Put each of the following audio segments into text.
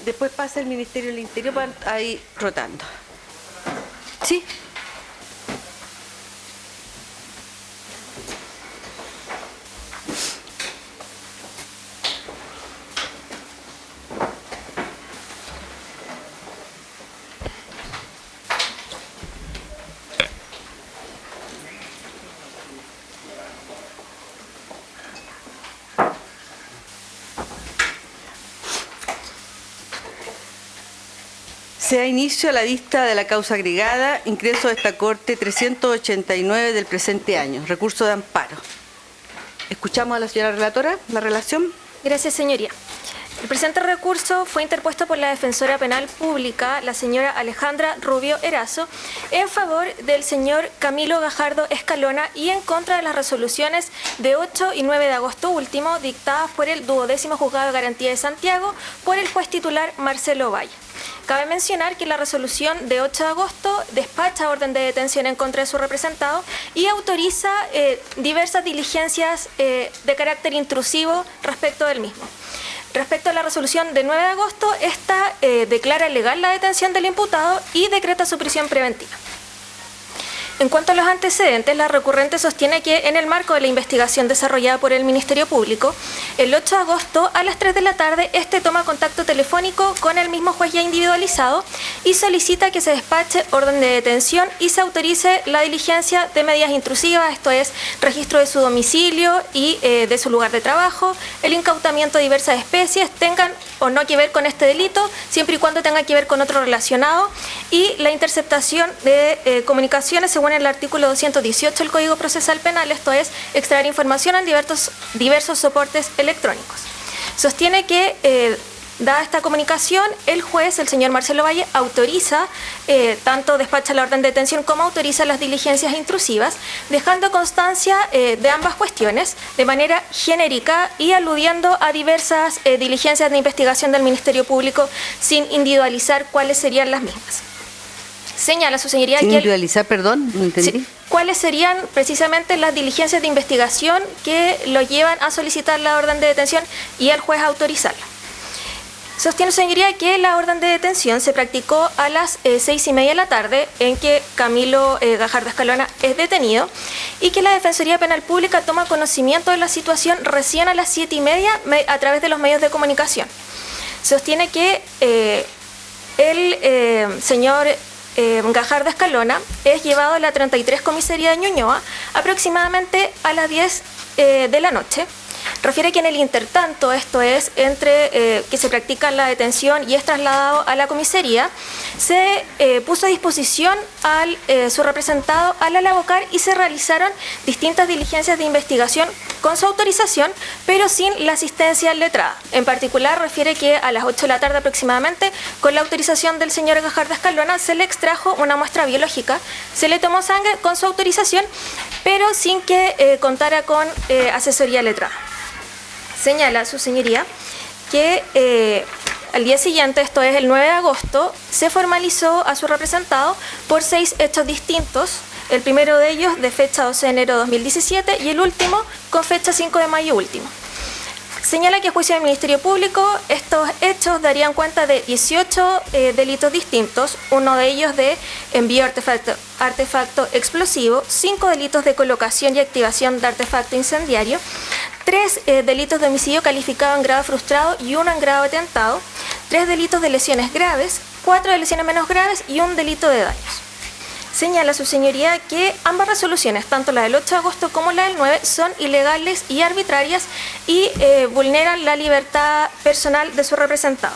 Después pasa el Ministerio del Interior para ir rotando. ¿Sí? Se da inicio a la vista de la causa agregada, ingreso de esta Corte 389 del presente año, recurso de amparo. Escuchamos a la señora relatora, la relación. Gracias, señoría. El presente recurso fue interpuesto por la defensora penal pública, la señora Alejandra Rubio Erazo, en favor del señor Camilo Gajardo Escalona y en contra de las resoluciones de 8 y 9 de agosto último, dictadas por el 12º Juzgado de Garantía de Santiago por el juez titular Marcelo Valle. Cabe mencionar que la resolución de 8 de agosto despacha orden de detención en contra de su representado y autoriza diversas diligencias de carácter intrusivo respecto del mismo. Respecto a la resolución de 9 de agosto, esta declara legal la detención del imputado y decreta su prisión preventiva. En cuanto a los antecedentes, la recurrente sostiene que en el marco de la investigación desarrollada por el Ministerio Público, el 8 de agosto a las 3 de la tarde, este toma contacto telefónico con el mismo juez ya individualizado y solicita que se despache orden de detención y se autorice la diligencia de medidas intrusivas, esto es, registro de su domicilio y de su lugar de trabajo, el incautamiento de diversas especies, tengan o no que ver con este delito, siempre y cuando tenga que ver con otro relacionado, y la interceptación de comunicaciones según el artículo 218 del Código Procesal Penal, esto es, extraer información en diversos soportes electrónicos. Sostiene que, dada esta comunicación, el juez, el señor Marcelo Valle, autoriza, tanto despacha la orden de detención como autoriza las diligencias intrusivas, dejando constancia de ambas cuestiones de manera genérica y aludiendo a diversas diligencias de investigación del Ministerio Público sin individualizar cuáles serían las mismas. Señala su señoría Sin que... individualizar, perdón, no entendí. Sí, ¿cuáles serían precisamente las diligencias de investigación que lo llevan a solicitar la orden de detención y al juez autorizarla? Sostiene su señoría que la orden de detención se practicó a las 6:30 de la tarde, en que Camilo Gajardo Escalona es detenido, y que la Defensoría Penal Pública toma conocimiento de la situación recién a las 7:30 a través de los medios de comunicación. Sostiene que el señor Gajardo Escalona es llevado a la 33 Comisaría de Ñuñoa aproximadamente a las 10 de la noche. Refiere que en el intertanto, esto es, entre que se practica la detención y es trasladado a la comisaría, se puso a disposición al su representado al alabocar y se realizaron distintas diligencias de investigación con su autorización, pero sin la asistencia letrada. En particular, refiere que a las 8 de la tarde aproximadamente, con la autorización del señor Gajardo Escalona, se le extrajo una muestra biológica, se le tomó sangre con su autorización, pero sin que contara con asesoría letrada. Señala su señoría que al día siguiente, esto es el 9 de agosto, se formalizó a su representado por 6 hechos distintos, el primero de ellos de fecha 12 de enero de 2017 y el último con fecha 5 de mayo último. Señala que a juicio del Ministerio Público estos hechos darían cuenta de 18 delitos distintos, uno de ellos de envío de artefacto explosivo, 5 delitos de colocación y activación de artefacto incendiario, 3 delitos de homicidio calificado en grado frustrado y 1 en grado atentado, 3 delitos de lesiones graves, 4 de lesiones menos graves y 1 delito de daños. Señala su señoría que ambas resoluciones, tanto la del 8 de agosto como la del 9, son ilegales y arbitrarias y vulneran la libertad personal de su representado.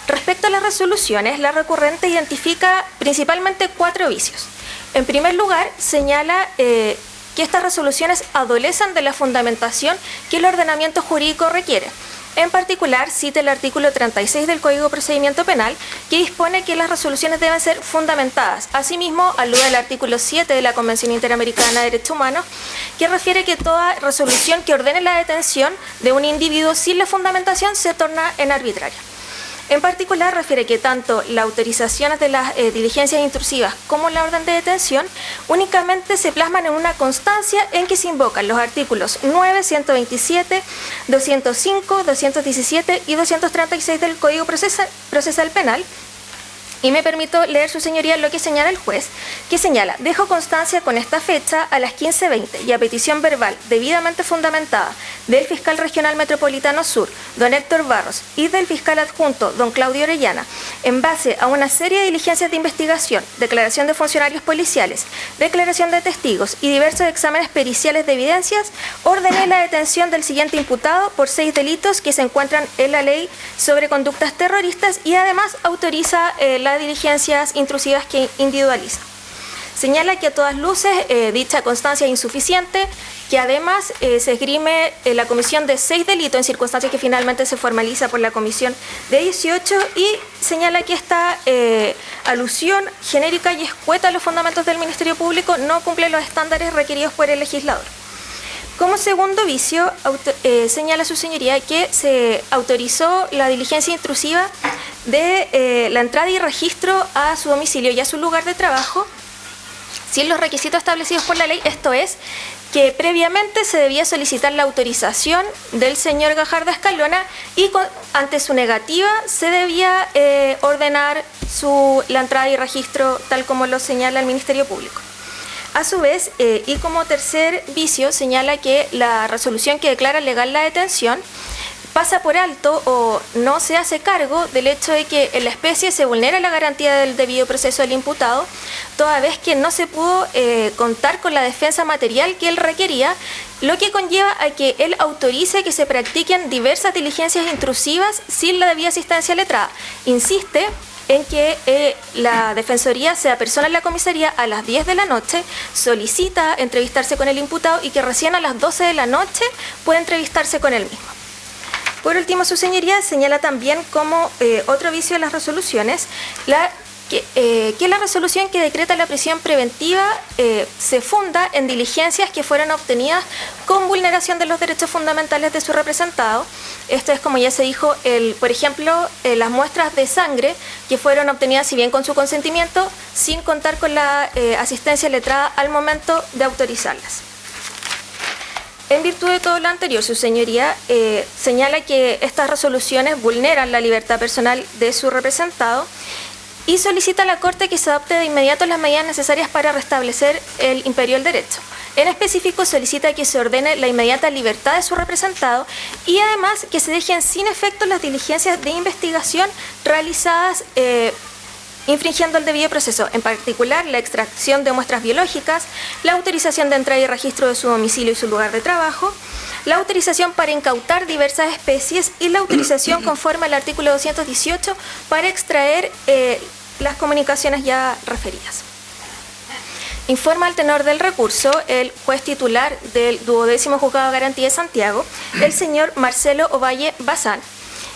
Respecto a las resoluciones, la recurrente identifica principalmente 4 vicios. En primer lugar, señala que estas resoluciones adolecen de la fundamentación que el ordenamiento jurídico requiere. En particular, cita el artículo 36 del Código de Procedimiento Penal, que dispone que las resoluciones deben ser fundamentadas. Asimismo, alude al artículo 7 de la Convención Interamericana de Derechos Humanos, que refiere que toda resolución que ordene la detención de un individuo sin la fundamentación se torna en arbitraria. En particular, refiere que tanto las autorizaciones de las diligencias intrusivas como la orden de detención únicamente se plasman en una constancia en que se invocan los artículos 9, 127, 205, 217 y 236 del Código Procesal Penal. Y me permito leer, su señoría, lo que señala el juez, que señala: dejo constancia con esta fecha a las 15:20 y a petición verbal debidamente fundamentada del fiscal regional metropolitano sur, don Héctor Barros, y del fiscal adjunto, don Claudio Orellana, en base a una serie de diligencias de investigación, declaración de funcionarios policiales, declaración de testigos y diversos exámenes periciales de evidencias, ordené la detención del siguiente imputado por 6 delitos que se encuentran en la ley sobre conductas terroristas y además autoriza las diligencias intrusivas que individualiza. Señala que a todas luces dicha constancia es insuficiente, que además se esgrime la comisión de 6 delitos en circunstancias que finalmente se formaliza por la comisión de 18, y señala que esta alusión genérica y escueta a los fundamentos del Ministerio Público no cumple los estándares requeridos por el legislador. Como segundo vicio, señala su señoría que se autorizó la diligencia intrusiva de la entrada y registro a su domicilio y a su lugar de trabajo sin los requisitos establecidos por la ley, esto es, que previamente se debía solicitar la autorización del señor Gajardo Escalona y ante su negativa se debía ordenar la entrada y registro tal como lo señala el Ministerio Público. A su vez, y como tercer vicio, señala que la resolución que declara legal la detención pasa por alto o no se hace cargo del hecho de que en la especie se vulnera la garantía del debido proceso del imputado, toda vez que no se pudo contar con la defensa material que él requería, lo que conlleva a que él autorice que se practiquen diversas diligencias intrusivas sin la debida asistencia letrada. Insiste en que la Defensoría se apersona en la comisaría a las 10 de la noche, solicita entrevistarse con el imputado y que recién a las 12 de la noche puede entrevistarse con él mismo. Por último, su señoría señala también como otro vicio de las resoluciones que la resolución que decreta la prisión preventiva se funda en diligencias que fueron obtenidas con vulneración de los derechos fundamentales de su representado. Esto es, como ya se dijo, por ejemplo, las muestras de sangre que fueron obtenidas, si bien con su consentimiento, sin contar con la asistencia letrada al momento de autorizarlas. En virtud de todo lo anterior, su señoría señala que estas resoluciones vulneran la libertad personal de su representado y solicita a la Corte que se adopte de inmediato las medidas necesarias para restablecer el imperio del derecho. En específico, solicita que se ordene la inmediata libertad de su representado y además que se dejen sin efecto las diligencias de investigación realizadas infringiendo el debido proceso, en particular la extracción de muestras biológicas, la autorización de entrada y registro de su domicilio y su lugar de trabajo, la autorización para incautar diversas especies y la autorización conforme al artículo 218 para extraer las comunicaciones ya referidas. Informa al tenor del recurso el juez titular del 12º Juzgado de Garantía de Santiago, el señor Marcelo Ovalle Bazán,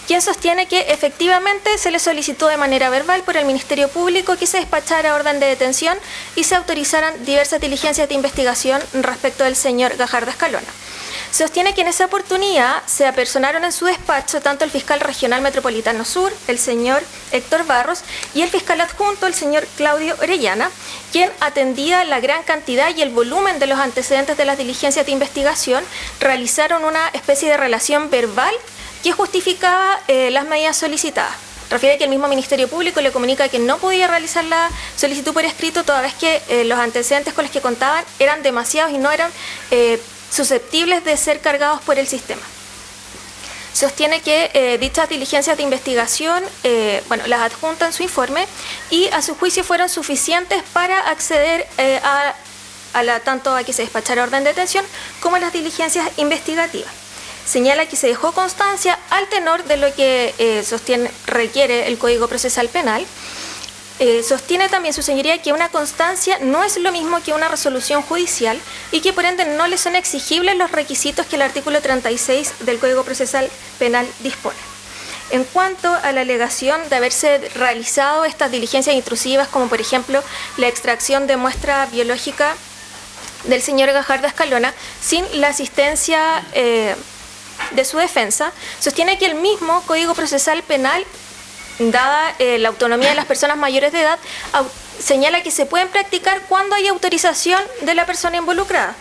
quien sostiene que efectivamente se le solicitó de manera verbal por el Ministerio Público que se despachara orden de detención y se autorizaran diversas diligencias de investigación respecto del señor Gajardo Escalona. Sostiene que en esa oportunidad se apersonaron en su despacho tanto el fiscal regional metropolitano sur, el señor Héctor Barros, y el fiscal adjunto, el señor Claudio Orellana, quien atendía la gran cantidad y el volumen de los antecedentes de las diligencias de investigación, realizaron una especie de relación verbal que justificaba las medidas solicitadas. Refiere que el mismo Ministerio Público le comunica que no podía realizar la solicitud por escrito toda vez que los antecedentes con los que contaban eran demasiados y no eran susceptibles de ser cargados por el sistema. Sostiene que dichas diligencias de investigación las adjunta en su informe y a su juicio fueron suficientes para acceder tanto a que se despachara orden de detención como a las diligencias investigativas. Señala que se dejó constancia al tenor de lo que requiere el Código Procesal Penal. Sostiene también su señoría que una constancia no es lo mismo que una resolución judicial y que por ende no le son exigibles los requisitos que el artículo 36 del Código Procesal Penal dispone. En cuanto a la alegación de haberse realizado estas diligencias intrusivas, como por ejemplo la extracción de muestra biológica del señor Gajardo Escalona sin la asistencia de su defensa, sostiene que el mismo Código Procesal Penal dada la autonomía de las personas mayores de edad, señala que se pueden practicar cuando hay autorización de la persona involucrada.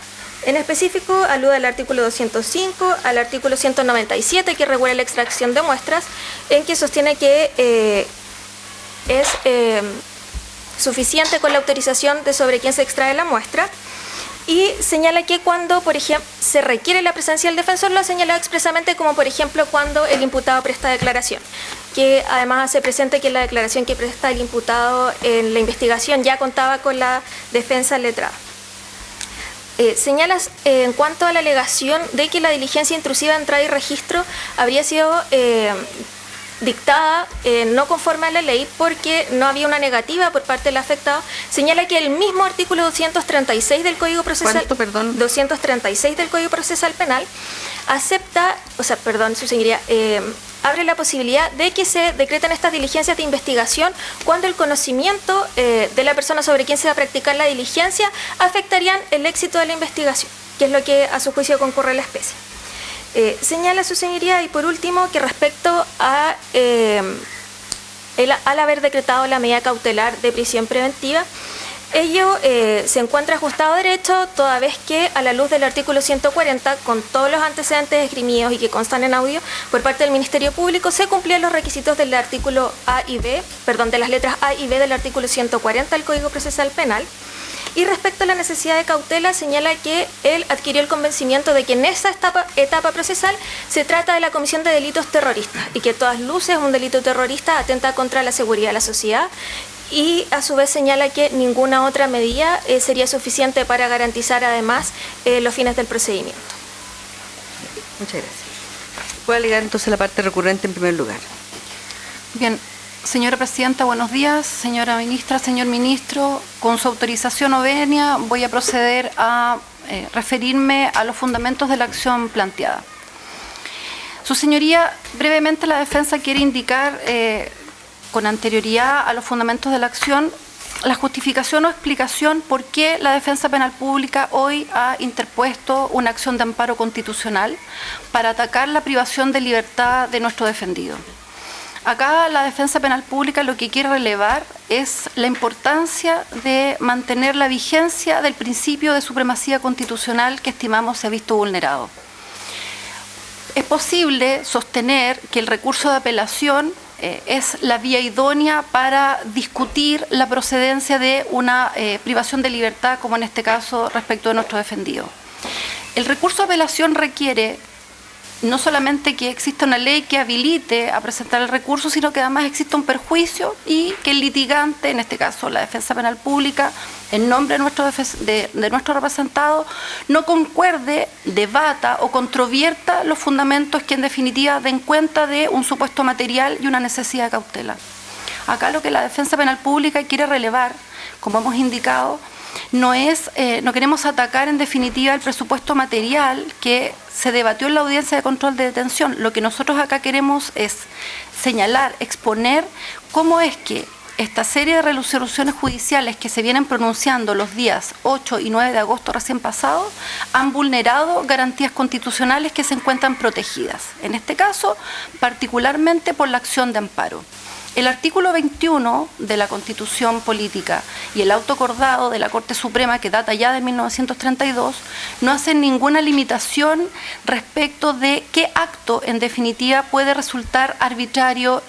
En específico, alude al artículo 205, al artículo 197, que regula la extracción de muestras, en que sostiene que es suficiente con la autorización de sobre quién se extrae la muestra, y señala que cuando, por ejemplo, se requiere la presencia del defensor, lo ha señalado expresamente, como por ejemplo cuando el imputado presta declaración, que además hace presente que la declaración que presta el imputado en la investigación ya contaba con la defensa letrada. Señalas en cuanto a la alegación de que la diligencia intrusiva de entrada y registro habría sido dictada no conforme a la ley porque no había una negativa por parte del afectado, señala que el mismo artículo 236 del Código Procesal, ¿Cuánto, perdón? 236 del Código Procesal Penal acepta, su señoría, abre la posibilidad de que se decreten estas diligencias de investigación cuando el conocimiento de la persona sobre quien se va a practicar la diligencia afectarían el éxito de la investigación, que es lo que a su juicio concurre a la especie. Señala su señoría, y por último, que respecto a al haber decretado la medida cautelar de prisión preventiva, ello se encuentra ajustado a derecho, toda vez que a la luz del artículo 140, con todos los antecedentes esgrimidos y que constan en audio por parte del Ministerio Público, se cumplían los requisitos del artículo A y B, de las letras A y B del artículo 140 del Código Procesal Penal. Y respecto a la necesidad de cautela, señala que él adquirió el convencimiento de que en esa etapa procesal se trata de la comisión de delitos terroristas y que a todas luces un delito terrorista atenta contra la seguridad de la sociedad, y a su vez señala que ninguna otra medida sería suficiente para garantizar además los fines del procedimiento. Muchas gracias. ¿Puede alegar entonces la parte recurrente en primer lugar? Bien. Señora Presidenta, buenos días. Señora Ministra, señor Ministro, con su autorización o venia voy a proceder a referirme a los fundamentos de la acción planteada. Su Señoría, brevemente la defensa quiere indicar con anterioridad a los fundamentos de la acción la justificación o explicación por qué la Defensa Penal Pública hoy ha interpuesto una acción de amparo constitucional para atacar la privación de libertad de nuestro defendido. Acá la Defensa Penal Pública lo que quiere relevar es la importancia de mantener la vigencia del principio de supremacía constitucional que estimamos se ha visto vulnerado. Es posible sostener que el recurso de apelación es la vía idónea para discutir la procedencia de una privación de libertad, como en este caso respecto de nuestro defendido. El recurso de apelación requiere no solamente que exista una ley que habilite a presentar el recurso, sino que además exista un perjuicio y que el litigante, en este caso la Defensa Penal Pública, en nombre de nuestro representado, no concuerde, debata o controvierta los fundamentos que en definitiva den cuenta de un supuesto material y una necesidad de cautela. Acá lo que la Defensa Penal Pública quiere relevar, como hemos indicado, no queremos atacar en definitiva el presupuesto material que se debatió en la audiencia de control de detención. Lo que nosotros acá queremos es señalar, exponer cómo es que esta serie de resoluciones judiciales que se vienen pronunciando los días 8 y 9 de agosto recién pasados han vulnerado garantías constitucionales que se encuentran protegidas. En este caso, particularmente por la acción de amparo. El artículo 21 de la Constitución Política y el auto acordado de la Corte Suprema, que data ya de 1932, no hacen ninguna limitación respecto de qué acto en definitiva puede resultar arbitrario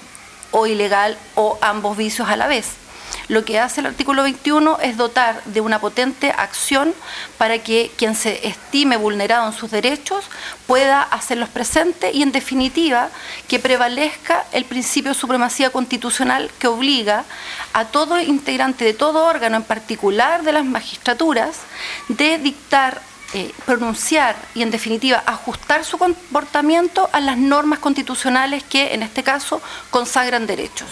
o ilegal o ambos vicios a la vez. Lo que hace el artículo 21 es dotar de una potente acción para que quien se estime vulnerado en sus derechos pueda hacerlos presentes y, en definitiva, que prevalezca el principio de supremacía constitucional que obliga a todo integrante de todo órgano, en particular de las magistraturas, de dictar, pronunciar y, en definitiva, ajustar su comportamiento a las normas constitucionales que, en este caso, consagran derechos.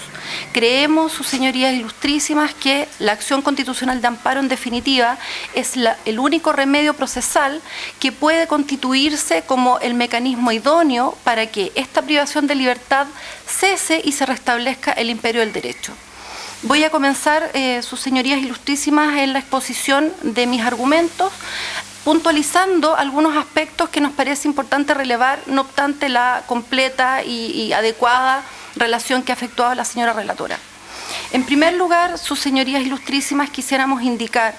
Creemos, sus señorías ilustrísimas, que la acción constitucional de amparo, en definitiva, es el único remedio procesal que puede constituirse como el mecanismo idóneo para que esta privación de libertad cese y se restablezca el imperio del derecho. Voy a comenzar, sus señorías ilustrísimas, en la exposición de mis argumentos, puntualizando algunos aspectos que nos parece importante relevar, no obstante la completa y adecuada relación que ha efectuado la señora relatora. En primer lugar, sus señorías ilustrísimas, quisiéramos indicar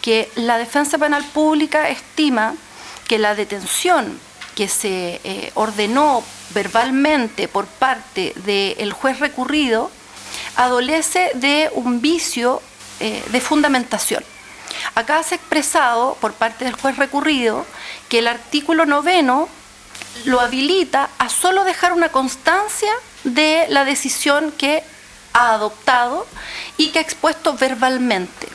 que la Defensa Penal Pública estima que la detención que se ordenó verbalmente por parte del juez recurrido adolece de un vicio de fundamentación. Acá se ha expresado por parte del juez recurrido que el artículo 9 lo habilita a solo dejar una constancia de la decisión que ha adoptado y que ha expuesto verbalmente.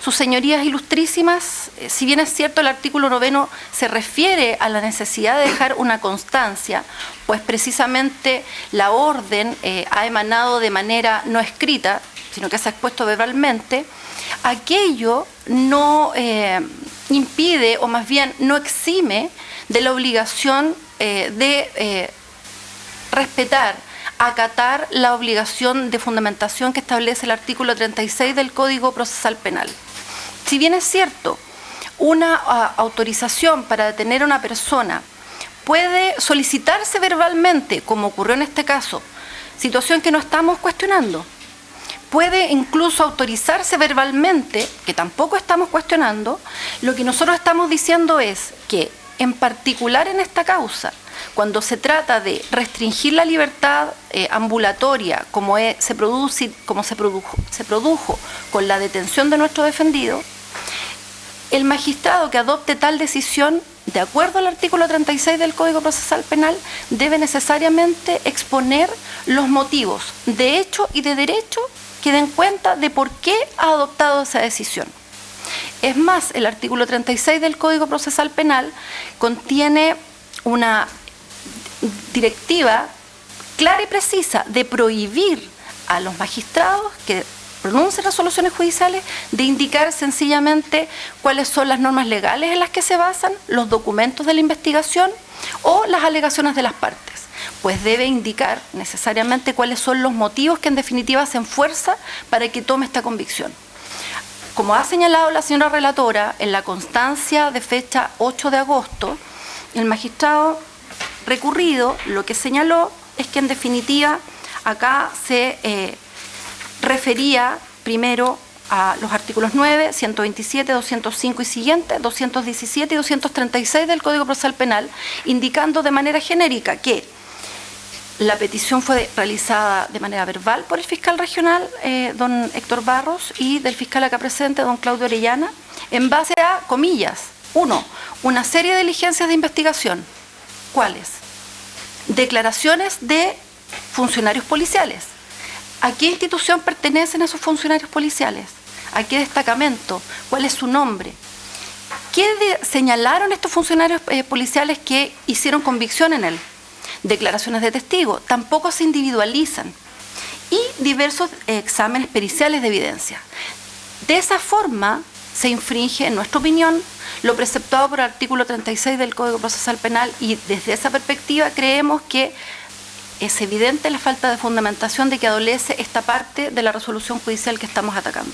Sus señorías ilustrísimas, si bien es cierto el artículo 9 se refiere a la necesidad de dejar una constancia, pues precisamente la orden ha emanado de manera no escrita, sino que se ha expuesto verbalmente, aquello no impide, o más bien no exime de la obligación de respetar, acatar la obligación de fundamentación que establece el artículo 36 del Código Procesal Penal. Si bien es cierto, una autorización para detener a una persona puede solicitarse verbalmente, como ocurrió en este caso, situación que no estamos cuestionando. Puede incluso autorizarse verbalmente, que tampoco estamos cuestionando. Lo que nosotros estamos diciendo es que, en particular en esta causa, cuando se trata de restringir la libertad ambulatoria, como se produjo con la detención de nuestro defendido, el magistrado que adopte tal decisión, de acuerdo al artículo 36 del Código Procesal Penal, debe necesariamente exponer los motivos de hecho y de derecho que den cuenta de por qué ha adoptado esa decisión. Es más, el artículo 36 del Código Procesal Penal contiene una directiva clara y precisa de prohibir a los magistrados que pronuncien resoluciones judiciales de indicar sencillamente cuáles son las normas legales en las que se basan, los documentos de la investigación o las alegaciones de las partes, pues debe indicar necesariamente cuáles son los motivos que en definitiva hacen fuerza para que tome esta convicción. Como ha señalado la señora relatora, en la constancia de fecha 8 de agosto, el magistrado recurrido lo que señaló es que en definitiva acá se refería primero a los artículos 9, 127, 205 y siguientes, 217 y 236 del Código Procesal Penal, indicando de manera genérica que la petición fue realizada de manera verbal por el fiscal regional, don Héctor Barros, y del fiscal acá presente, don Claudio Orellana, en base a, comillas, 1, una serie de diligencias de investigación. ¿Cuáles? Declaraciones de funcionarios policiales. ¿A qué institución pertenecen esos funcionarios policiales? ¿A qué destacamento? ¿Cuál es su nombre? ¿Qué señalaron estos funcionarios policiales que hicieron convicción en él? Declaraciones de testigos, tampoco se individualizan. Y diversos exámenes periciales de evidencia. De esa forma se infringe, en nuestra opinión, lo preceptuado por el artículo 36 del Código Procesal Penal, y desde esa perspectiva creemos que es evidente la falta de fundamentación de que adolece esta parte de la resolución judicial que estamos atacando.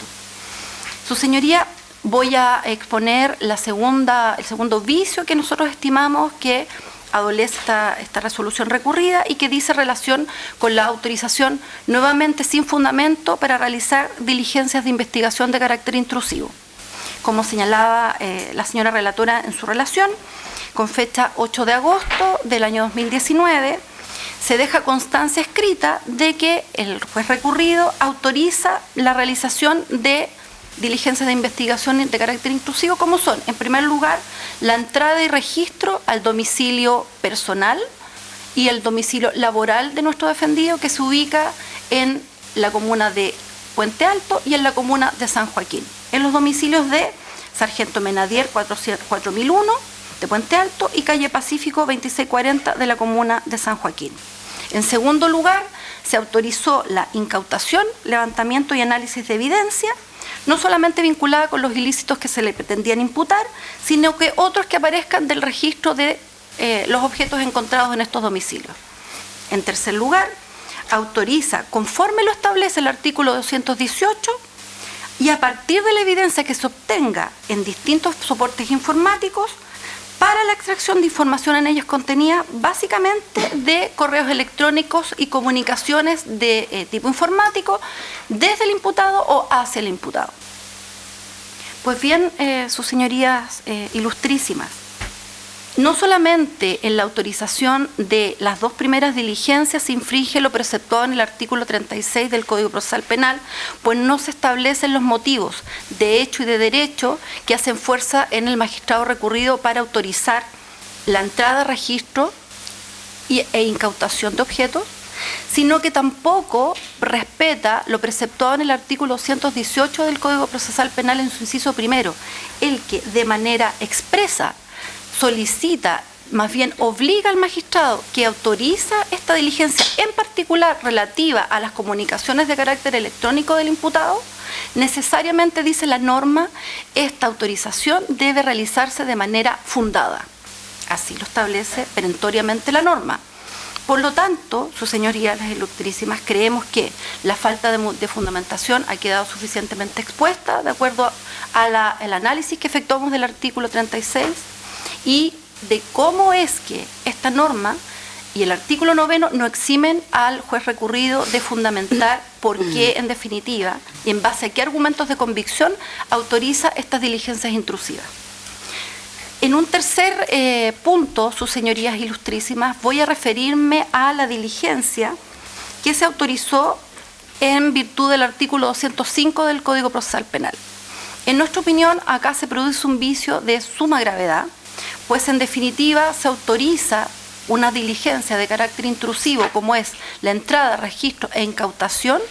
Su señoría, voy a exponer el segundo vicio que nosotros estimamos que adolece esta resolución recurrida y que dice relación con la autorización nuevamente sin fundamento para realizar diligencias de investigación de carácter intrusivo. Como señalaba la señora relatora en su relación, con fecha 8 de agosto del año 2019, se deja constancia escrita de que el juez recurrido autoriza la realización de diligencias de investigación de carácter intrusivo, como son, en primer lugar, la entrada y registro al domicilio personal y el domicilio laboral de nuestro defendido, que se ubica en la comuna de Puente Alto y en la comuna de San Joaquín. En los domicilios de Sargento Menadier 4001 de Puente Alto y calle Pacífico 2640 de la comuna de San Joaquín. En segundo lugar, se autorizó la incautación, levantamiento y análisis de evidencia, no solamente vinculada con los ilícitos que se le pretendían imputar, sino que otros que aparezcan del registro de los objetos encontrados en estos domicilios. En tercer lugar, autoriza, conforme lo establece el artículo 218, y a partir de la evidencia que se obtenga en distintos soportes informáticos, para la extracción de información en ellos contenida básicamente de correos electrónicos y comunicaciones de tipo informático desde el imputado o hacia el imputado. Pues bien, sus señorías ilustrísimas, no solamente en la autorización de las dos primeras diligencias se infringe lo preceptuado en el artículo 36 del Código Procesal Penal, pues no se establecen los motivos de hecho y de derecho que hacen fuerza en el magistrado recurrido para autorizar la entrada, registro e incautación de objetos, sino que tampoco respeta lo preceptuado en el artículo 218 del Código Procesal Penal en su inciso primero, el que de manera expresa solicita, más bien obliga al magistrado que autoriza esta diligencia, en particular relativa a las comunicaciones de carácter electrónico del imputado, necesariamente, dice la norma, esta autorización debe realizarse de manera fundada. Así lo establece perentoriamente la norma. Por lo tanto, sus señorías, las ilustrísimas, creemos que la falta de fundamentación ha quedado suficientemente expuesta de acuerdo al análisis que efectuamos del artículo 36 y de cómo es que esta norma y el artículo 9 no eximen al juez recurrido de fundamentar por qué, en definitiva, y en base a qué argumentos de convicción autoriza estas diligencias intrusivas. En un tercer punto, sus señorías ilustrísimas, voy a referirme a la diligencia que se autorizó en virtud del artículo 205 del Código Procesal Penal. En nuestra opinión, acá se produce un vicio de suma gravedad, pues en definitiva se autoriza una diligencia de carácter intrusivo como es la entrada, registro e incautación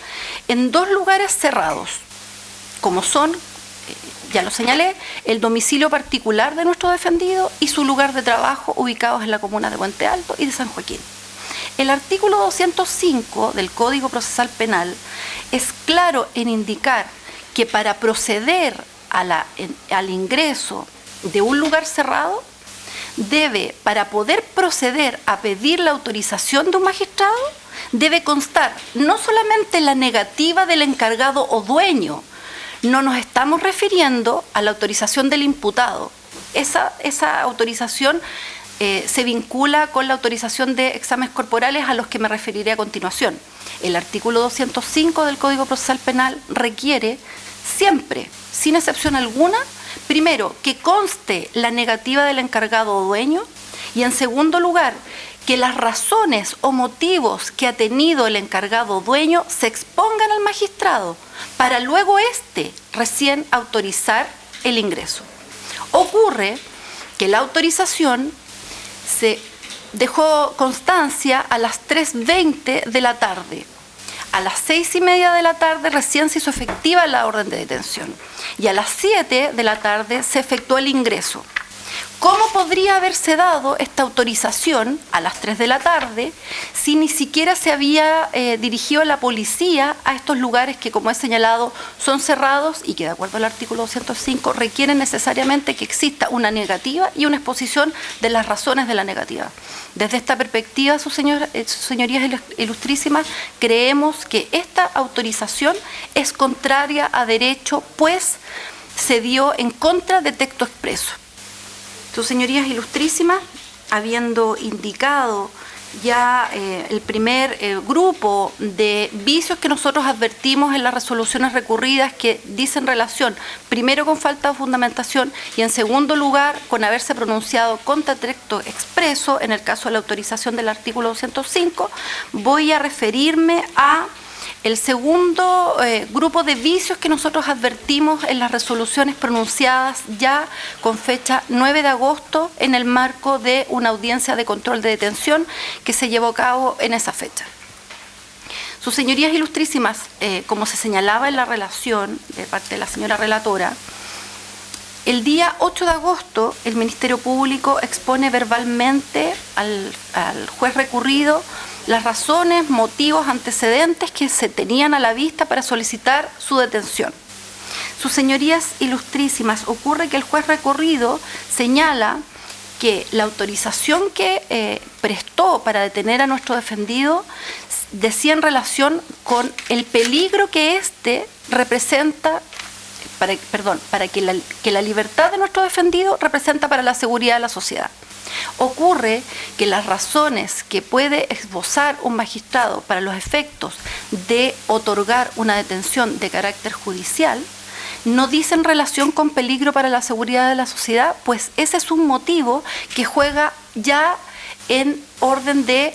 en dos lugares cerrados, como son, ya lo señalé, el domicilio particular de nuestro defendido y su lugar de trabajo ubicados en la comuna de Puente Alto y de San Joaquín. El artículo 205 del Código Procesal Penal es claro en indicar que para proceder al ingreso de un lugar cerrado, para poder proceder a pedir la autorización de un magistrado, debe constar no solamente la negativa del encargado o dueño, no nos estamos refiriendo a la autorización del imputado. Esa autorización se vincula con la autorización de exámenes corporales a los que me referiré a continuación. El artículo 205 del Código Procesal Penal requiere siempre, sin excepción alguna, primero, que conste la negativa del encargado o dueño y, en segundo lugar, que las razones o motivos que ha tenido el encargado o dueño se expongan al magistrado para luego recién autorizar el ingreso. Ocurre que la autorización se dejó constancia a las 3:20 de la tarde. A las 6:30 de la tarde recién se hizo efectiva la orden de detención y a las 7 de la tarde se efectuó el ingreso. ¿Cómo podría haberse dado esta autorización a las 3 de la tarde si ni siquiera se había dirigido la policía a estos lugares que, como he señalado, son cerrados y que, de acuerdo al artículo 205, requieren necesariamente que exista una negativa y una exposición de las razones de la negativa? Desde esta perspectiva, sus señorías ilustrísimas, creemos que esta autorización es contraria a derecho, pues se dio en contra de texto expreso. Sus señorías ilustrísimas, habiendo indicado ya el primer grupo de vicios que nosotros advertimos en las resoluciones recurridas, que dicen relación primero con falta de fundamentación y en segundo lugar con haberse pronunciado contra texto expreso en el caso de la autorización del artículo 205, voy a referirme a el segundo grupo de vicios que nosotros advertimos en las resoluciones pronunciadas ya con fecha 9 de agosto en el marco de una audiencia de control de detención que se llevó a cabo en esa fecha. Sus señorías ilustrísimas, como se señalaba en la relación de parte de la señora relatora, el día 8 de agosto el Ministerio Público expone verbalmente al juez recurrido las razones, motivos, antecedentes que se tenían a la vista para solicitar su detención. Sus señorías ilustrísimas, ocurre que el juez recurrido señala que la autorización que prestó para detener a nuestro defendido decía en relación con el peligro que éste representa para que la libertad de nuestro defendido representa para la seguridad de la sociedad. Ocurre que las razones que puede esbozar un magistrado para los efectos de otorgar una detención de carácter judicial no dicen relación con peligro para la seguridad de la sociedad, pues ese es un motivo que juega ya en orden de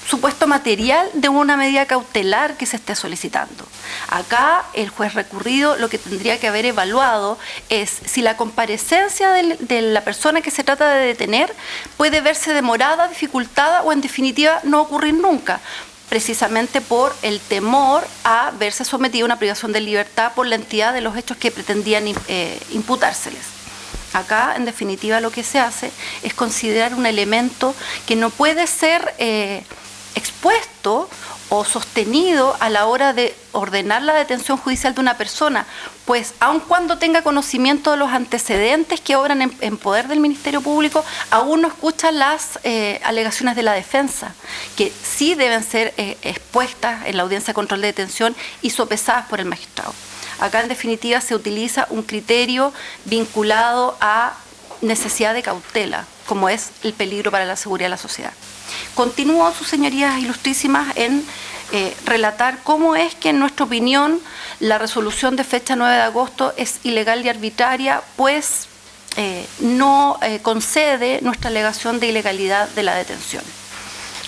supuesto material de una medida cautelar que se esté solicitando. Acá el juez recurrido lo que tendría que haber evaluado es si la comparecencia de la persona que se trata de detener puede verse demorada, dificultada o en definitiva no ocurrir nunca, precisamente por el temor a verse sometido a una privación de libertad por la entidad de los hechos que pretendían imputárseles. Acá, en definitiva, lo que se hace es considerar un elemento que no puede ser expuesto o sostenido a la hora de ordenar la detención judicial de una persona, pues aun cuando tenga conocimiento de los antecedentes que obran en poder del Ministerio Público, aún no escucha las alegaciones de la defensa, que sí deben ser expuestas en la audiencia de control de detención y sopesadas por el magistrado. Acá, en definitiva, se utiliza un criterio vinculado a necesidad de cautela, como es el peligro para la seguridad de la sociedad. Continúo, sus señorías ilustrísimas, en relatar cómo es que, en nuestra opinión, la resolución de fecha 9 de agosto es ilegal y arbitraria, pues no concede nuestra alegación de ilegalidad de la detención.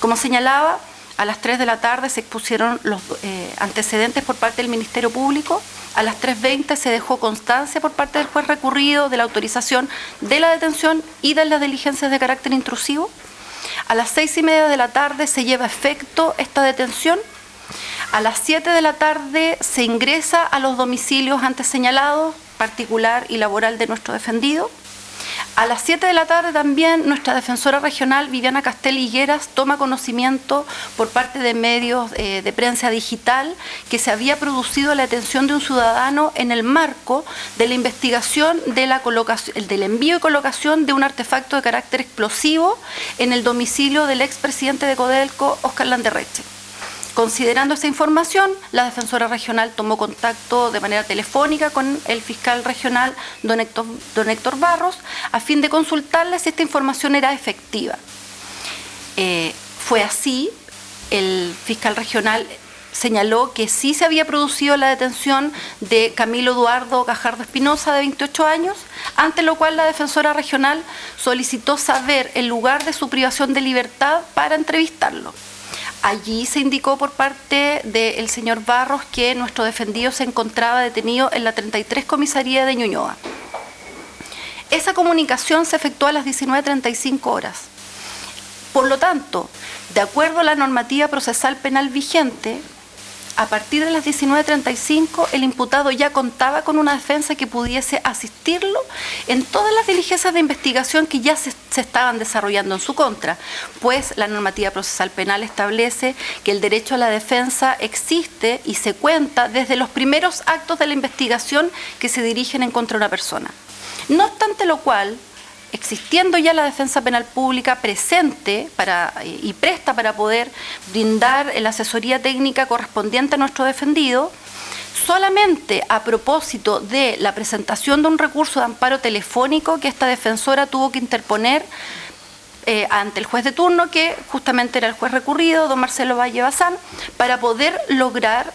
Como señalaba, a las 3 de la tarde se expusieron los antecedentes por parte del Ministerio Público. A las 3:20 se dejó constancia por parte del juez recurrido de la autorización de la detención y de las diligencias de carácter intrusivo. A las 6:30 de la tarde se lleva a efecto esta detención. A las 7 de la tarde se ingresa a los domicilios antes señalados, particular y laboral de nuestro defendido. A las 7 de la tarde también nuestra defensora regional, Viviana Castel Higueras, toma conocimiento por parte de medios de prensa digital que se había producido la detención de un ciudadano en el marco de la investigación del envío y colocación de un artefacto de carácter explosivo en el domicilio del expresidente de Codelco, Óscar Landerreche. Considerando esa información, la defensora regional tomó contacto de manera telefónica con el fiscal regional, don Héctor Barros, a fin de consultarle si esta información era efectiva. Fue así, el fiscal regional señaló que sí se había producido la detención de Camilo Eduardo Gajardo Espinosa, de 28 años, ante lo cual la defensora regional solicitó saber el lugar de su privación de libertad para entrevistarlo. Allí se indicó por parte del señor Barros que nuestro defendido se encontraba detenido en la 33 Comisaría de Ñuñoa. Esa comunicación se efectuó a las 19:35 horas. Por lo tanto, de acuerdo a la normativa procesal penal vigente, a partir de las 19:35 el imputado ya contaba con una defensa que pudiese asistirlo en todas las diligencias de investigación que ya se estaban desarrollando en su contra, pues la normativa procesal penal establece que el derecho a la defensa existe y se cuenta desde los primeros actos de la investigación que se dirigen en contra de una persona. No obstante lo cual, existiendo ya la defensa penal pública presente y presta para poder brindar la asesoría técnica correspondiente a nuestro defendido, solamente a propósito de la presentación de un recurso de amparo telefónico que esta defensora tuvo que interponer ante el juez de turno, que justamente era el juez recurrido, don Marcelo Valle Bazán, para poder lograr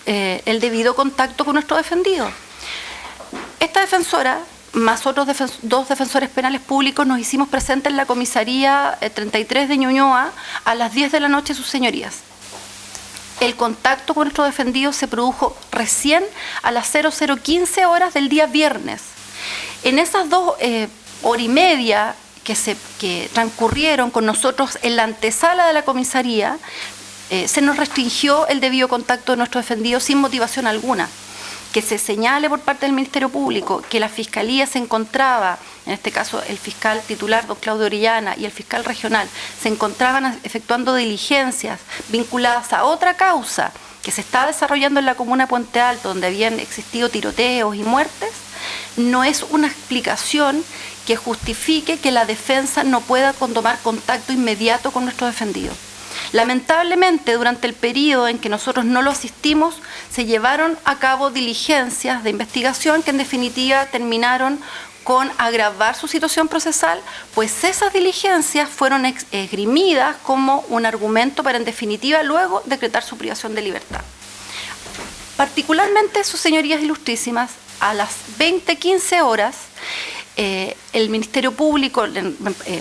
el debido contacto con nuestro defendido. Esta defensora, más otros dos defensores penales públicos, nos hicimos presentes en la comisaría 33 de Ñuñoa a las 10 de la noche, sus señorías. El contacto con nuestro defendido se produjo recién a las 00:15 horas del día viernes. En esas 2 horas y media que transcurrieron con nosotros en la antesala de la comisaría, se nos restringió el debido contacto de nuestro defendido sin motivación alguna. Que se señale por parte del Ministerio Público que la Fiscalía se encontraba, en este caso el fiscal titular, don Claudio Orellana, y el fiscal regional, se encontraban efectuando diligencias vinculadas a otra causa que se está desarrollando en la comuna de Puente Alto, donde habían existido tiroteos y muertes, no es una explicación que justifique que la defensa no pueda tomar contacto inmediato con nuestro defendido. Lamentablemente, durante el periodo en que nosotros no lo asistimos, se llevaron a cabo diligencias de investigación que en definitiva terminaron con agravar su situación procesal, pues esas diligencias fueron esgrimidas como un argumento para en definitiva luego decretar su privación de libertad. Particularmente, sus señorías ilustrísimas, a las 20:15 horas, el Ministerio Público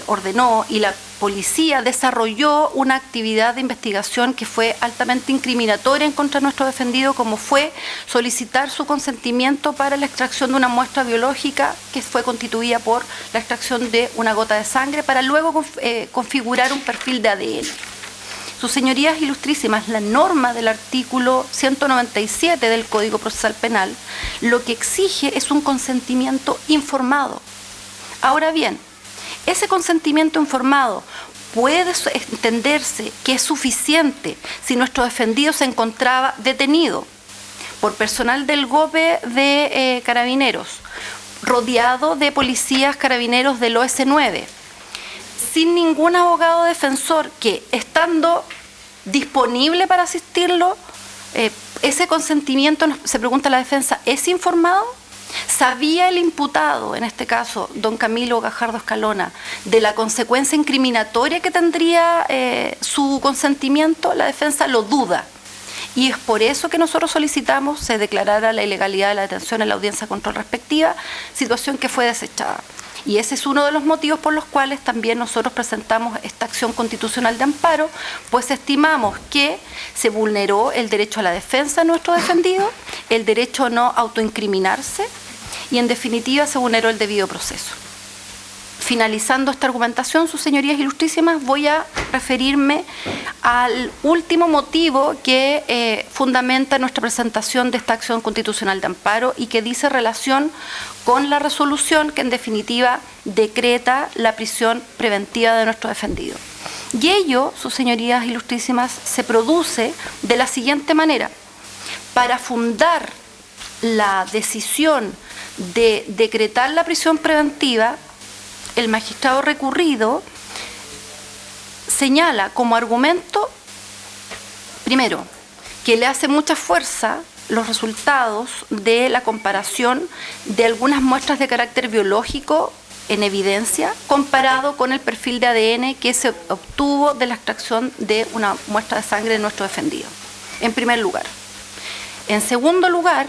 ordenó y la policía desarrolló una actividad de investigación que fue altamente incriminatoria en contra de nuestro defendido, como fue solicitar su consentimiento para la extracción de una muestra biológica que fue constituida por la extracción de una gota de sangre para luego configurar un perfil de ADN. Sus señorías ilustrísimas, la norma del artículo 197 del Código Procesal Penal lo que exige es un consentimiento informado. Ahora bien, ese consentimiento informado puede entenderse que es suficiente si nuestro defendido se encontraba detenido por personal del GOPE de Carabineros, rodeado de policías carabineros del OS9, sin ningún abogado defensor que, estando disponible para asistirlo, ese consentimiento, se pregunta la defensa, ¿es informado? ¿Sabía el imputado, en este caso don Camilo Gajardo Escalona, de la consecuencia incriminatoria que tendría su consentimiento? La defensa lo duda. Y es por eso que nosotros solicitamos se declarara la ilegalidad de la detención en la audiencia de control respectiva, situación que fue desechada. Y ese es uno de los motivos por los cuales también nosotros presentamos esta acción constitucional de amparo, pues estimamos que se vulneró el derecho a la defensa de nuestro defendido, el derecho a no autoincriminarse y en definitiva se vulneró el debido proceso. Finalizando esta argumentación, sus señorías ilustrísimas, voy a referirme al último motivo que fundamenta nuestra presentación de esta acción constitucional de amparo y que dice relación con la resolución que en definitiva decreta la prisión preventiva de nuestro defendido. Y ello, sus señorías ilustrísimas, se produce de la siguiente manera. Para fundar la decisión de decretar la prisión preventiva, el magistrado recurrido señala como argumento, primero, que le hace mucha fuerza los resultados de la comparación de algunas muestras de carácter biológico en evidencia comparado con el perfil de ADN que se obtuvo de la extracción de una muestra de sangre de nuestro defendido, en primer lugar. En segundo lugar,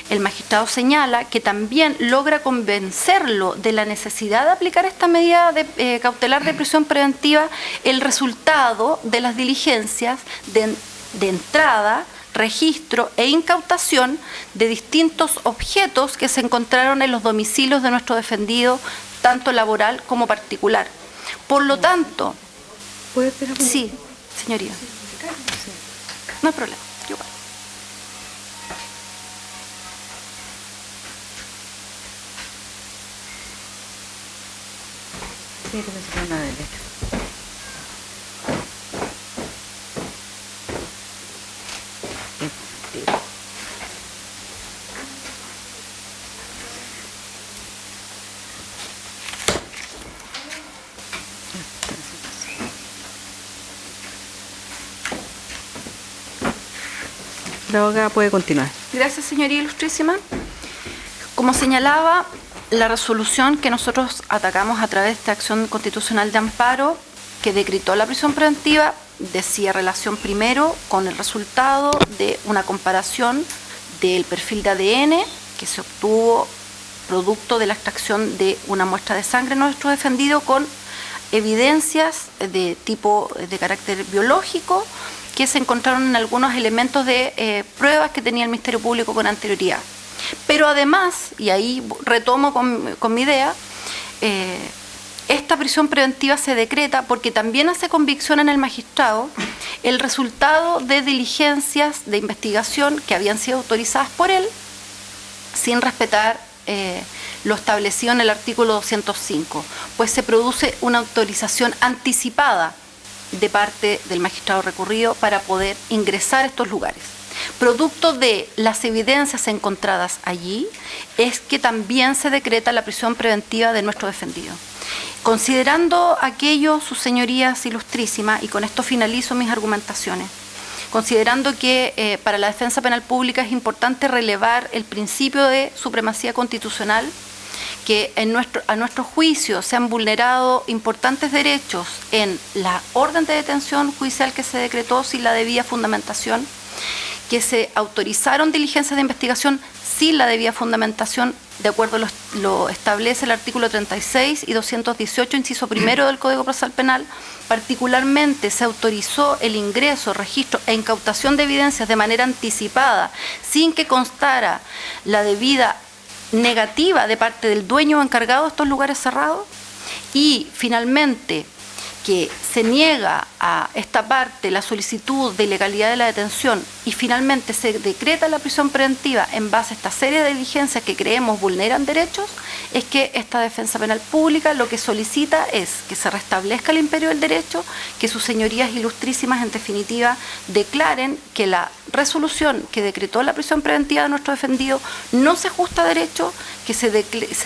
el magistrado señala que también logra convencerlo de la necesidad de aplicar esta medida cautelar de prisión preventiva el resultado de las diligencias de entrada, registro e incautación de distintos objetos que se encontraron en los domicilios de nuestro defendido, tanto laboral como particular. Por lo tanto... ¿Puede esperar? Sí, señoría. No hay problema. Yo voy. Sí, que me sacan una de leche. La abogada puede continuar. Gracias, señoría ilustrísima. Como señalaba, la resolución que nosotros atacamos a través de esta acción constitucional de amparo que decretó la prisión preventiva decía relación primero con el resultado de una comparación del perfil de ADN que se obtuvo producto de la extracción de una muestra de sangre de nuestro defendido con evidencias de tipo de carácter biológico que se encontraron en algunos elementos de pruebas que tenía el Ministerio Público con anterioridad. Pero además, y ahí retomo con mi idea, esta prisión preventiva se decreta porque también hace convicción en el magistrado el resultado de diligencias de investigación que habían sido autorizadas por él sin respetar lo establecido en el artículo 205, pues se produce una autorización anticipada de parte del magistrado recurrido para poder ingresar a estos lugares. Producto de las evidencias encontradas allí, es que también se decreta la prisión preventiva de nuestro defendido. Considerando aquello, sus señorías ilustrísimas, y con esto finalizo mis argumentaciones, considerando que para la defensa penal pública es importante relevar el principio de supremacía constitucional, que a nuestro juicio se han vulnerado importantes derechos en la orden de detención judicial que se decretó sin la debida fundamentación, que se autorizaron diligencias de investigación sin la debida fundamentación, de acuerdo a lo establece el artículo 36 y 218, inciso primero del Código Procesal Penal. Particularmente se autorizó el ingreso, registro e incautación de evidencias de manera anticipada, sin que constara la debida negativa de parte del dueño o encargado de estos lugares cerrados. Y finalmente, que se niega a esta parte la solicitud de ilegalidad de la detención y finalmente se decreta la prisión preventiva en base a esta serie de diligencias que creemos vulneran derechos, es que esta defensa penal pública lo que solicita es que se restablezca el imperio del derecho, que sus señorías ilustrísimas en definitiva declaren que la resolución que decretó la prisión preventiva de nuestro defendido no se ajusta a derecho, que se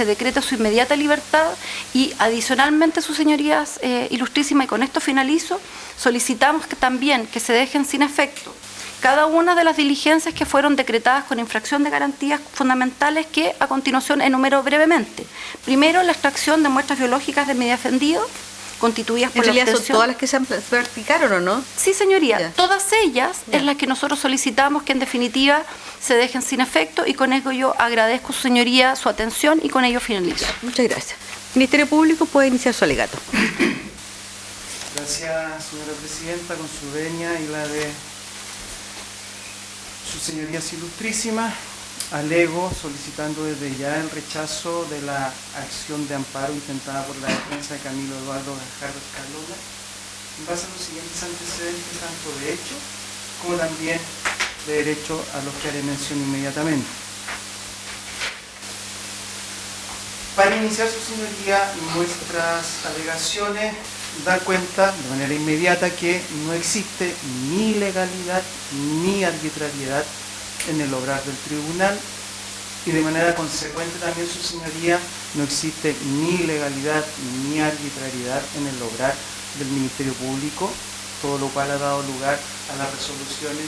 decrete su inmediata libertad y adicionalmente sus señorías ilustrísimas, y con esto finalizo, solicitamos que también que se dejen sin efecto cada una de las diligencias que fueron decretadas con infracción de garantías fundamentales que a continuación enumero brevemente. Primero, la extracción de muestras biológicas de mi defendido, constituidas por la obtención... ¿En realidad son todas las que se practicaron o no? Sí, señoría. Ya. Todas ellas Ya. es las que nosotros solicitamos que en definitiva se dejen sin efecto, y con ello yo agradezco, su señoría, su atención y con ello finalizo. Muchas gracias. Ministerio Público puede iniciar su alegato. Gracias, señora presidenta, con su venia y la de sus señorías ilustrísimas. Alego solicitando desde ya el rechazo de la acción de amparo intentada por la defensa de Camilo Eduardo Gajardo Escalona, en base a los siguientes antecedentes, tanto de hecho como también de derecho, a los que haré mención inmediatamente. Para iniciar, su señoría, nuestras alegaciones, da cuenta de manera inmediata que no existe ni ilegalidad ni arbitrariedad en el obrar del tribunal, y de manera consecuente también, su señoría, no existe ni ilegalidad ni arbitrariedad en el obrar del Ministerio Público, todo lo cual ha dado lugar a las resoluciones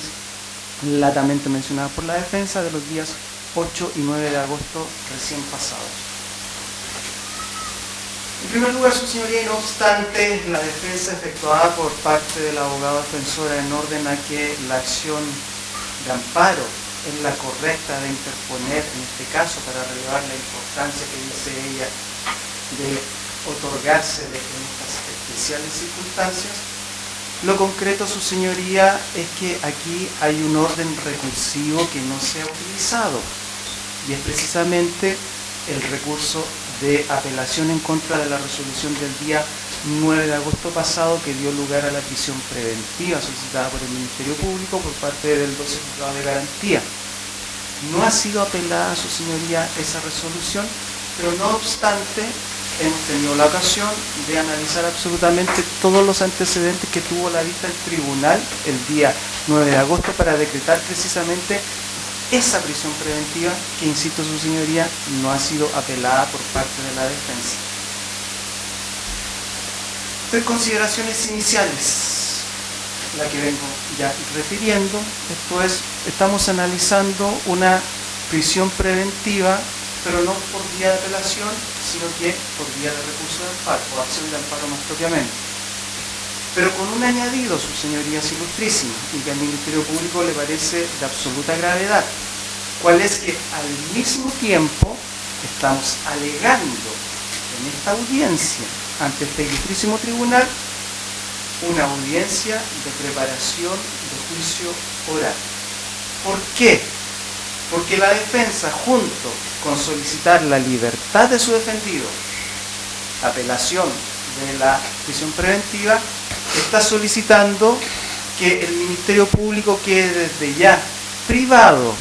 latamente mencionadas por la defensa de los días 8 y 9 de agosto recién pasados. En primer lugar, su señoría, y no obstante la defensa efectuada por parte del abogado defensora en orden a que la acción de amparo es la correcta de interponer en este caso para relevar la importancia que dice ella de otorgarse en estas especiales circunstancias, lo concreto, su señoría, es que aquí hay un orden recursivo que no se ha utilizado, y es precisamente el recurso de apelación en contra de la resolución del día 9 de agosto pasado, que dio lugar a la prisión preventiva solicitada por el Ministerio Público por parte del 12 Juzgado de Garantía. No ha sido apelada, su señoría, esa resolución, pero no obstante hemos tenido la ocasión de analizar absolutamente todos los antecedentes que tuvo la vista del tribunal el día 9 de agosto para decretar precisamente esa prisión preventiva que, insisto, su señoría, no ha sido apelada por parte de la defensa. Tres consideraciones iniciales, la que vengo ya refiriendo. Esto es, estamos analizando una prisión preventiva, pero no por vía de apelación, sino que por vía de recurso de amparo, o acción de amparo más propiamente. Pero con un añadido, sus señorías ilustrísimas, y que al Ministerio Público le parece de absoluta gravedad, cual es que al mismo tiempo estamos alegando en esta audiencia ante este ilustrísimo tribunal una audiencia de preparación de juicio oral. ¿Por qué? Porque la defensa, junto con solicitar la libertad de su defendido, apelación de la prisión preventiva, está solicitando que el Ministerio Público quede desde ya privado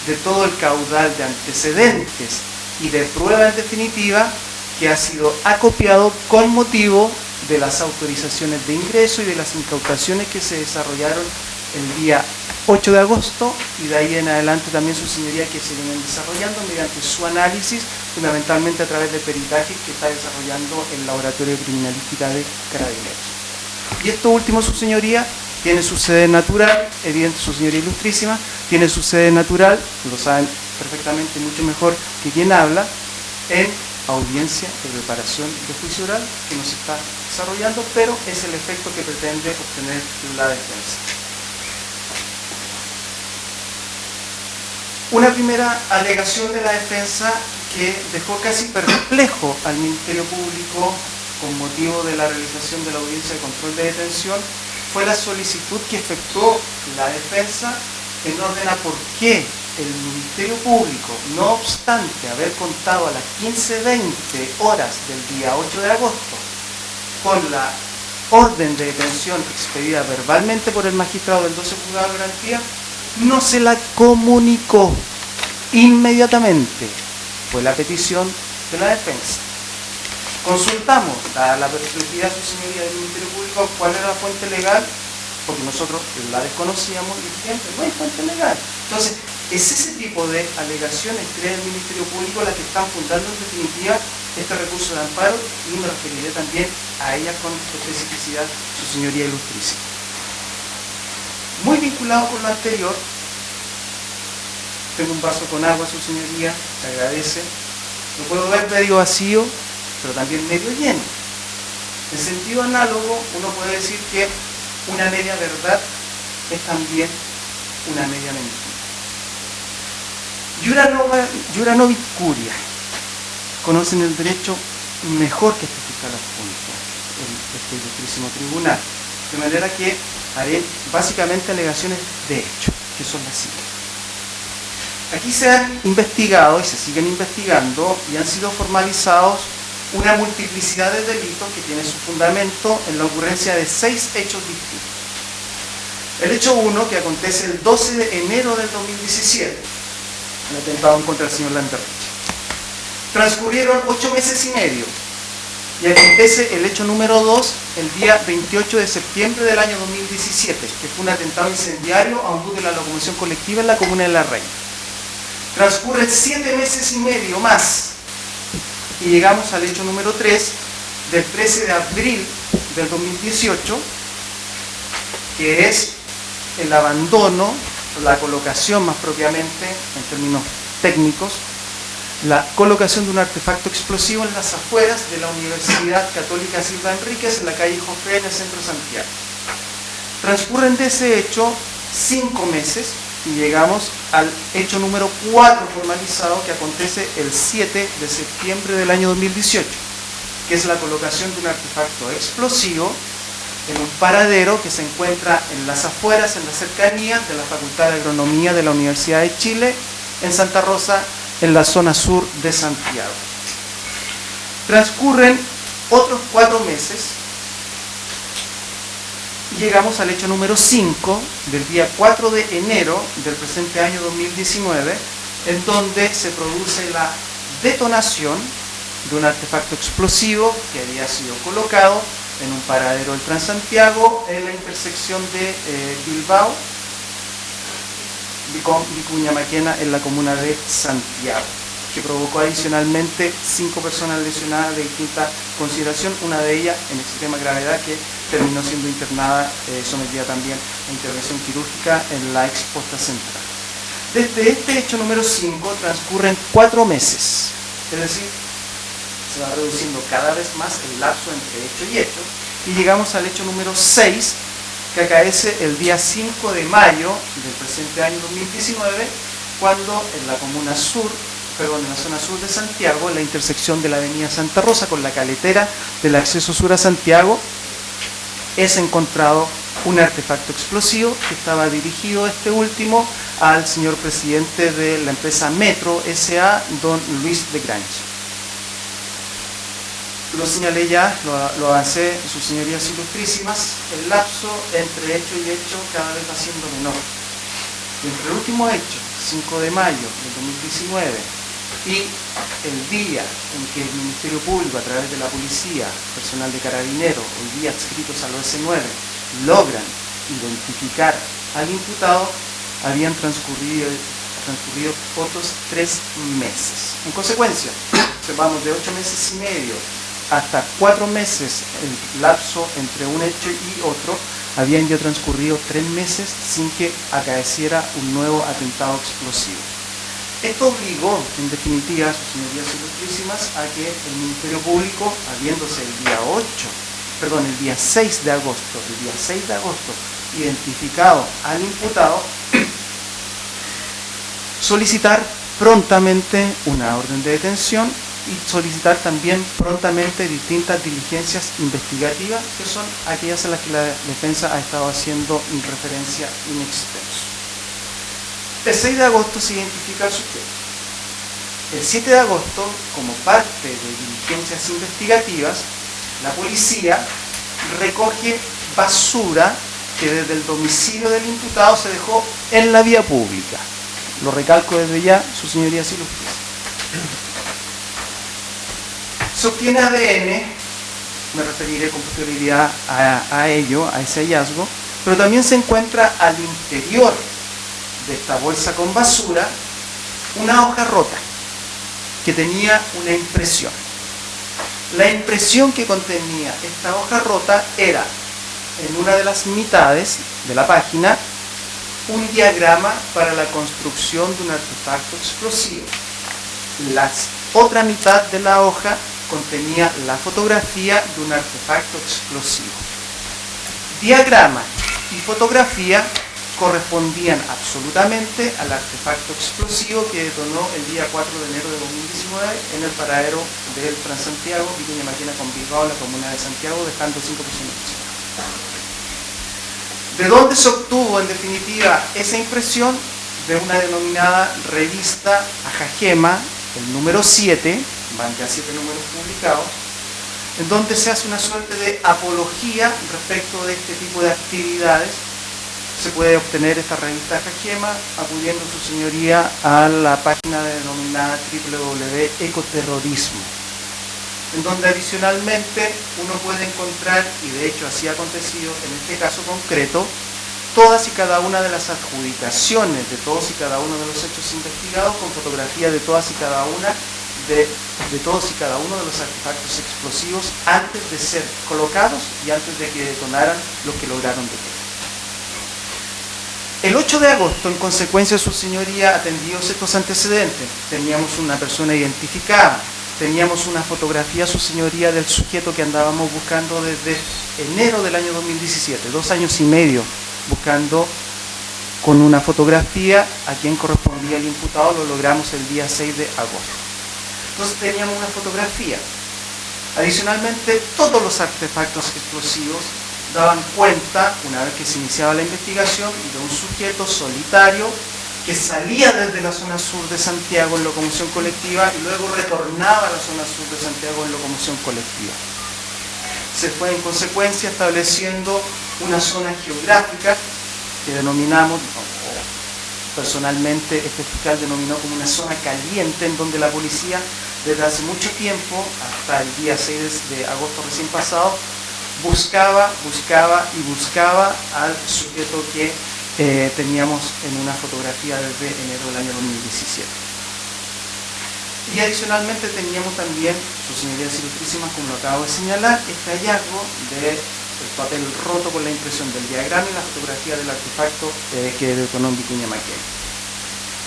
de todo el caudal de antecedentes y de prueba en definitiva que ha sido acopiado con motivo de las autorizaciones de ingreso y de las incautaciones que se desarrollaron el día 8 de agosto y de ahí en adelante también su señoría que se vienen desarrollando mediante su análisis, fundamentalmente a través de peritaje que está desarrollando el Laboratorio de Criminalística de Carabineros. Y esto último, su señoría, tiene su sede natural, evidente su señoría ilustrísima, tiene su sede natural, lo saben perfectamente mucho mejor que quien habla, en audiencia de preparación de juicio oral que nos está desarrollando, pero es el efecto que pretende obtener la defensa. Una primera alegación de la defensa que dejó casi perplejo al Ministerio Público con motivo de la realización de la audiencia de control de detención fue la solicitud que efectuó la defensa en orden a por qué el Ministerio Público, no obstante haber contado a las 15:20 horas del día 8 de agosto con la orden de detención expedida verbalmente por el magistrado del 12 Juzgado de Garantía, no se la comunicó inmediatamente. Fue la petición de la defensa. Consultamos, dada la perplejidad, su señoría del Ministerio Público, cuál era la fuente legal, porque nosotros la desconocíamos y dijimos, no hay fuente legal. Entonces, es ese tipo de alegaciones, cree el Ministerio Público, las que están fundando en definitiva este recurso de amparo, y me referiré también a ellas con especificidad, su señoría ilustrísima. Muy vinculado con lo anterior, tengo un vaso con agua, su señoría, se agradece. Lo puedo ver medio vacío, pero también medio lleno. En sentido análogo, uno puede decir que una media verdad es también una media mentira. Iura novit curia. Conocen el derecho mejor que este fiscal adjunto, este ilustrísimo tribunal. De manera que haré básicamente alegaciones de hecho, que son las siguientes. Aquí se han investigado y se siguen investigando y han sido formalizados una multiplicidad de delitos que tiene su fundamento en la ocurrencia de 6 hechos distintos. El hecho 1, que acontece el 12 de enero del 2017, el atentado en contra del señor Landerrich. Transcurrieron 8 meses y medio y acontece el hecho número 2 el día 28 de septiembre del año 2017, que fue un atentado incendiario a un bus de la locomoción colectiva en la comuna de La Reina. Transcurren 7 meses y medio más y llegamos al hecho número 3 del 13 de abril del 2018, que es el abandono, la colocación más propiamente, en términos técnicos, la colocación de un artefacto explosivo en las afueras de la Universidad Católica Silva Enríquez, en la calle Jofre, en el centro de Santiago. Transcurren de ese hecho 5 meses y llegamos al hecho número 4 formalizado, que acontece el 7 de septiembre del año 2018, que es la colocación de un artefacto explosivo en un paradero que se encuentra en las afueras, en la cercanía de la Facultad de Agronomía de la Universidad de Chile, en Santa Rosa, en la zona sur de Santiago. Transcurren otros 4 meses y llegamos al hecho número 5 del día 4 de enero del presente año 2019, en donde se produce la detonación de un artefacto explosivo que había sido colocado en un paradero del Transantiago en la intersección de Bilbao con Vicuña Maquena en la comuna de Santiago, que provocó adicionalmente 5 personas lesionadas de distinta consideración, una de ellas en extrema gravedad que terminó siendo internada, sometida también a intervención quirúrgica en la exposta central. Desde este hecho número 5 transcurren 4 meses, es decir, se va reduciendo cada vez más el lapso entre hecho y hecho, y llegamos al hecho número 6, que acaece el día 5 de mayo del presente año 2019, cuando en la comuna sur, perdón, en la zona sur de Santiago, en la intersección de la avenida Santa Rosa con la caletera del acceso sur a Santiago, es encontrado un artefacto explosivo que estaba dirigido, este último, al señor presidente de la empresa Metro S.A., don Luis de Grange. Lo señalé ya, lo avancé, sus señorías ilustrísimas, el lapso entre hecho y hecho cada vez va siendo menor. Y entre el último hecho, 5 de mayo del 2019, y el día en que el Ministerio Público, a través de la policía, personal de Carabineros, hoy día adscritos al OS9, logran identificar al imputado, habían transcurrido otros 3 meses. En consecuencia, vamos de 8 meses y medio hasta 4 meses, el lapso entre un hecho y otro, habían ya transcurrido 3 meses sin que acaeciera un nuevo atentado explosivo. Esto obligó, en definitiva, a sus señorías ilustrísimas, a que el Ministerio Público, habiéndose el día 6 de agosto, identificado al imputado, solicitar prontamente una orden de detención y solicitar también prontamente distintas diligencias investigativas, que son aquellas a las que la defensa ha estado haciendo referencia in extenso. El 6 de agosto se identifica al sujeto. El 7 de agosto, como parte de diligencias investigativas, la policía recoge basura que desde el domicilio del imputado se dejó en la vía pública. Lo recalco desde ya, sus señorías ilustres. Se obtiene ADN, me referiré con posterioridad a ello, a ese hallazgo, pero también se encuentra al interior de esta bolsa con basura una hoja rota que tenía una impresión. La impresión que contenía esta hoja rota era, en una de las mitades de la página, un diagrama para la construcción de un artefacto explosivo. La otra mitad de la hoja contenía la fotografía de un artefacto explosivo. Diagrama y fotografía correspondían absolutamente al artefacto explosivo que detonó el día 4 de enero de 2019 en el paradero del Transantiago, Vicuña Maquena con Bilbao, en la comuna de Santiago, dejando 5 personas lesionadas. ¿De dónde se obtuvo, en definitiva, esa impresión? De una denominada revista Ajajema, el número 7, van ya 7 números publicados, en donde se hace una suerte de apología respecto de este tipo de actividades. Se puede obtener esta revista Ajajema acudiendo su señoría a la página denominada www.ecoterrorismo, en donde adicionalmente uno puede encontrar, y de hecho así ha acontecido en este caso concreto, todas y cada una de las adjudicaciones de todos y cada uno de los hechos investigados con fotografía de todas y cada una de todos y cada uno de los artefactos explosivos antes de ser colocados y antes de que detonaran los que lograron detonar. El 8 de agosto, en consecuencia, su señoría, atendidos estos antecedentes, teníamos una persona identificada, teníamos una fotografía, su señoría, del sujeto que andábamos buscando desde enero del año 2017, 2 años y medio buscando con una fotografía a quien correspondía el imputado. Lo logramos el día 6 de agosto. Entonces teníamos una fotografía. Adicionalmente, todos los artefactos explosivos daban cuenta, una vez que se iniciaba la investigación, de un sujeto solitario que salía desde la zona sur de Santiago en locomoción colectiva y luego retornaba a la zona sur de Santiago en locomoción colectiva. Se fue en consecuencia estableciendo una zona geográfica que denominamos, o personalmente este fiscal denominó como una zona caliente, en donde la policía desde hace mucho tiempo, hasta el día 6 de agosto recién pasado, buscaba al sujeto que teníamos en una fotografía desde enero del año 2017. Y adicionalmente teníamos también, sus señorías ilustrísimas, como lo acabo de señalar, este hallazgo del papel roto con la impresión del diagrama y la fotografía del artefacto que detonó en Vicuña Maquena.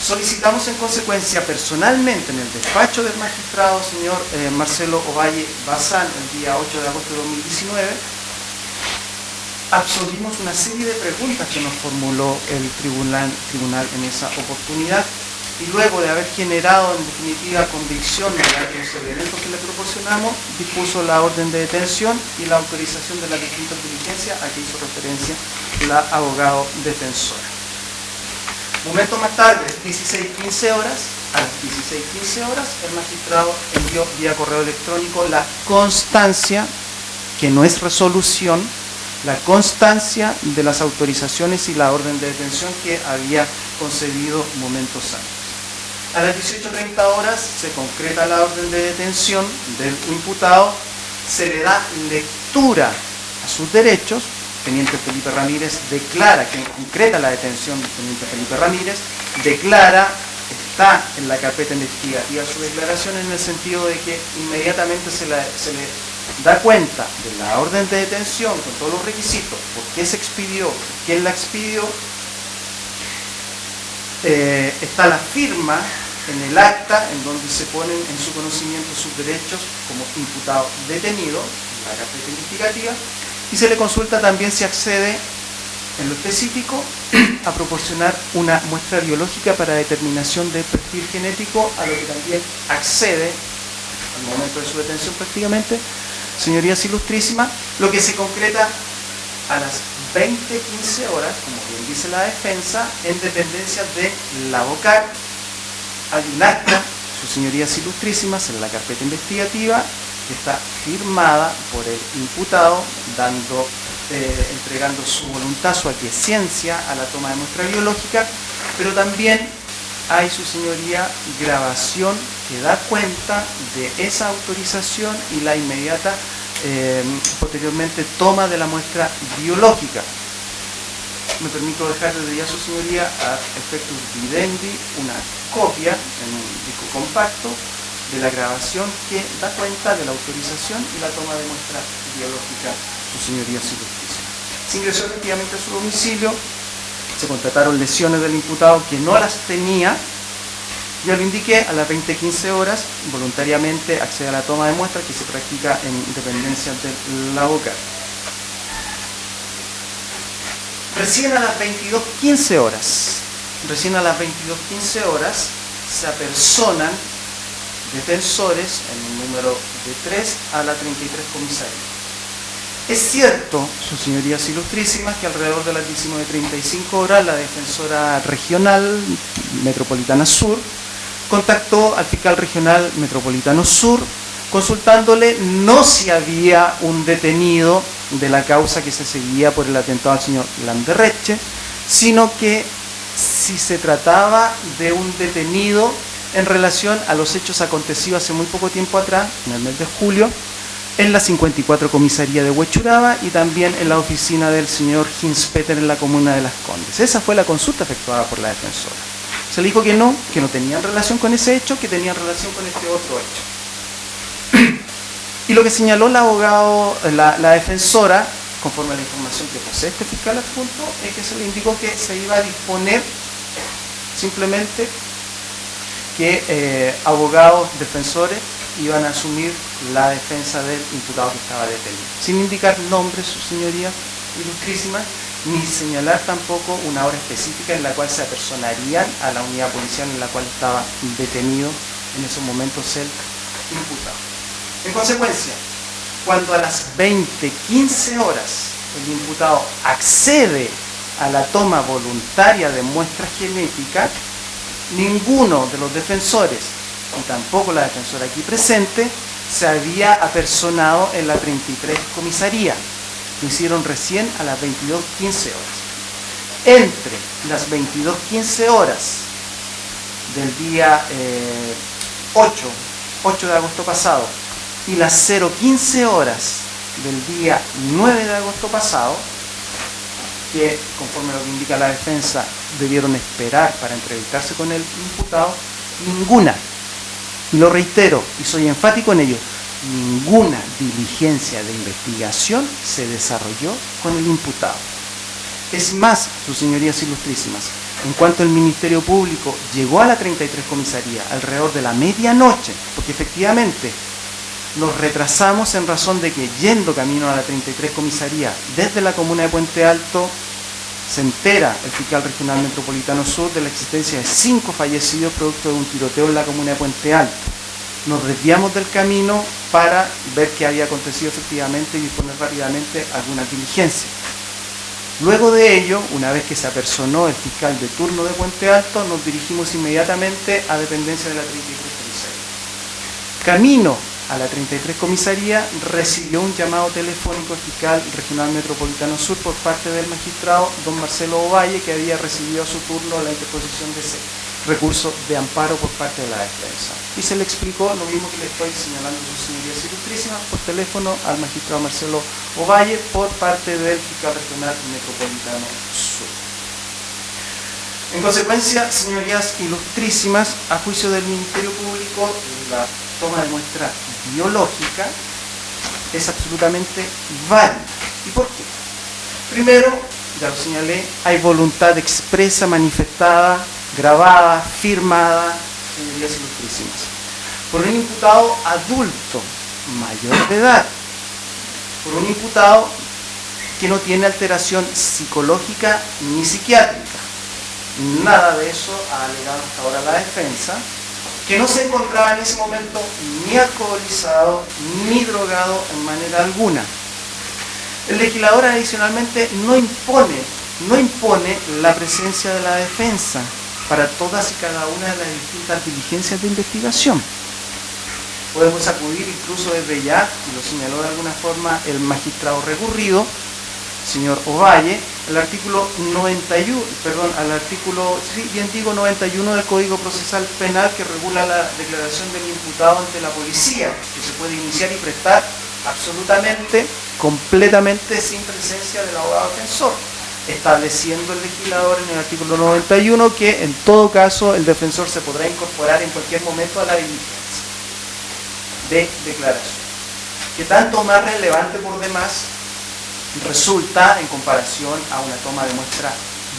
Solicitamos en consecuencia personalmente en el despacho del magistrado señor Marcelo Ovalle Bazán el día 8 de agosto de 2019, absolvimos una serie de preguntas que nos formuló el tribunal en esa oportunidad, y luego de haber generado en definitiva convicción de los elementos que le proporcionamos, dispuso la orden de detención y la autorización de las distintas diligencias a que hizo referencia la abogado defensora. Momentos más tarde, 16:15 horas, a las 16:15 horas, el magistrado envió vía correo electrónico la constancia, que no es resolución, la constancia de las autorizaciones y la orden de detención que había concedido momentos antes. A las 18:30 horas se concreta la orden de detención del imputado, se le da lectura a sus derechos teniente Felipe Ramírez declara, quien concreta la detención del teniente Felipe Ramírez, declara, está en la carpeta investigativa su declaración en el sentido de que inmediatamente se le da cuenta de la orden de detención con todos los requisitos, por qué se expidió, quién la expidió, está la firma en el acta en donde se ponen en su conocimiento sus derechos como imputado detenido, en la carpeta investigativa, y se le consulta también si accede en lo específico a proporcionar una muestra biológica para determinación del perfil genético, a lo que también accede al momento de su detención prácticamente, señorías ilustrísimas, lo que se concreta a las 20:15 horas, como bien dice la defensa, en dependencia de la VOCAR. Hay un acta, sus señorías ilustrísimas, en la carpeta investigativa, que está firmada por el imputado, entregando su voluntad, su aquiescencia a la toma de muestra biológica, pero también hay, su señoría, grabación que da cuenta de esa autorización y la inmediata, posteriormente, toma de la muestra biológica. Me permito dejar desde ya, su señoría, a efectos videndi, una copia en un disco compacto de la grabación que da cuenta de la autorización y la toma de muestra biológica, sus señorías ilustrísimas. Se ingresó efectivamente a su domicilio, se constataron lesiones del imputado que no las tenía. Ya lo indiqué, a las 20:15 horas, voluntariamente accede a la toma de muestra que se practica en dependencia de la VOCAR. Recién a las 22:15 horas, se apersonan defensores en un número de 3 a la 33 comisaría. Es cierto, sus señorías ilustrísimas, que alrededor de las 19:35 horas la defensora regional metropolitana sur contactó al fiscal regional metropolitano sur consultándole no si había un detenido de la causa que se seguía por el atentado al señor Landerreche, sino que si se trataba de un detenido en relación a los hechos acontecidos hace muy poco tiempo atrás, en el mes de julio, en la 54 comisaría de Huechuraba y también en la oficina del señor Hinspeter en la comuna de Las Condes. Esa fue la consulta efectuada por la defensora. Se le dijo que no tenían relación con ese hecho, que tenían relación con este otro hecho. Y lo que señaló el abogado, la defensora, conforme a la información que posee este fiscal adjunto, es que se le indicó que se iba a disponer simplemente que abogados defensores iban a asumir la defensa del imputado que estaba detenido, sin indicar nombres, sus señorías ilustrísimas, ni señalar tampoco una hora específica en la cual se apersonarían a la unidad policial en la cual estaba detenido en esos momentos el imputado. En consecuencia, cuando a las 20:15 horas el imputado accede a la toma voluntaria de muestras genéticas, ninguno de los defensores, y tampoco la defensora aquí presente, se había apersonado en la 33 comisaría. Lo hicieron recién a las 22:15 horas. Entre las 22:15 horas del día 8 de agosto pasado y las 0:15 horas del día 9 de agosto pasado, que conforme a lo que indica la defensa debieron esperar para entrevistarse con el imputado, ninguna, y lo reitero y soy enfático en ello, ninguna diligencia de investigación se desarrolló con el imputado. Es más, sus señorías ilustrísimas, en cuanto el Ministerio Público llegó a la 33 comisaría alrededor de la medianoche, porque efectivamente nos retrasamos en razón de que yendo camino a la 33 comisaría desde la comuna de Puente Alto, se entera el fiscal regional metropolitano sur de la existencia de 5 fallecidos producto de un tiroteo en la comuna de Puente Alto. Nos desviamos del camino para ver qué había acontecido efectivamente y disponer rápidamente alguna diligencia. Luego de ello, una vez que se apersonó el fiscal de turno de Puente Alto, nos dirigimos inmediatamente a dependencia de la 33 comisaría. Camino a la 33 comisaría recibió un llamado telefónico fiscal regional metropolitano sur por parte del magistrado don Marcelo Ovalle, que había recibido a su turno la interposición de recurso de amparo por parte de la defensa. Y se le explicó lo mismo que le estoy señalando a sus señorías ilustrísimas por teléfono al magistrado Marcelo Ovalle por parte del fiscal regional metropolitano sur. En consecuencia, señorías ilustrísimas, a juicio del Ministerio Público, la toma de muestra biológica es absolutamente válida. ¿Y por qué? Primero, ya lo señalé, hay voluntad expresa, manifestada, grabada, firmada, señorías ilustrísimas, por un imputado adulto, mayor de edad, por un imputado que no tiene alteración psicológica ni psiquiátrica. Nada de eso ha alegado hasta ahora la defensa, que no se encontraba en ese momento ni alcoholizado ni drogado en manera alguna. El legislador adicionalmente no impone la presencia de la defensa para todas y cada una de las distintas diligencias de investigación. Podemos acudir incluso desde ya, y lo señaló de alguna forma el magistrado recurrido, señor Ovalle, al artículo 91 del Código Procesal Penal, que regula la declaración del imputado ante la policía, que se puede iniciar y prestar absolutamente, completamente sin presencia del abogado defensor, estableciendo el legislador en el artículo 91 que en todo caso el defensor se podrá incorporar en cualquier momento a la diligencia de declaración, que tanto más relevante por demás resulta en comparación a una toma de muestra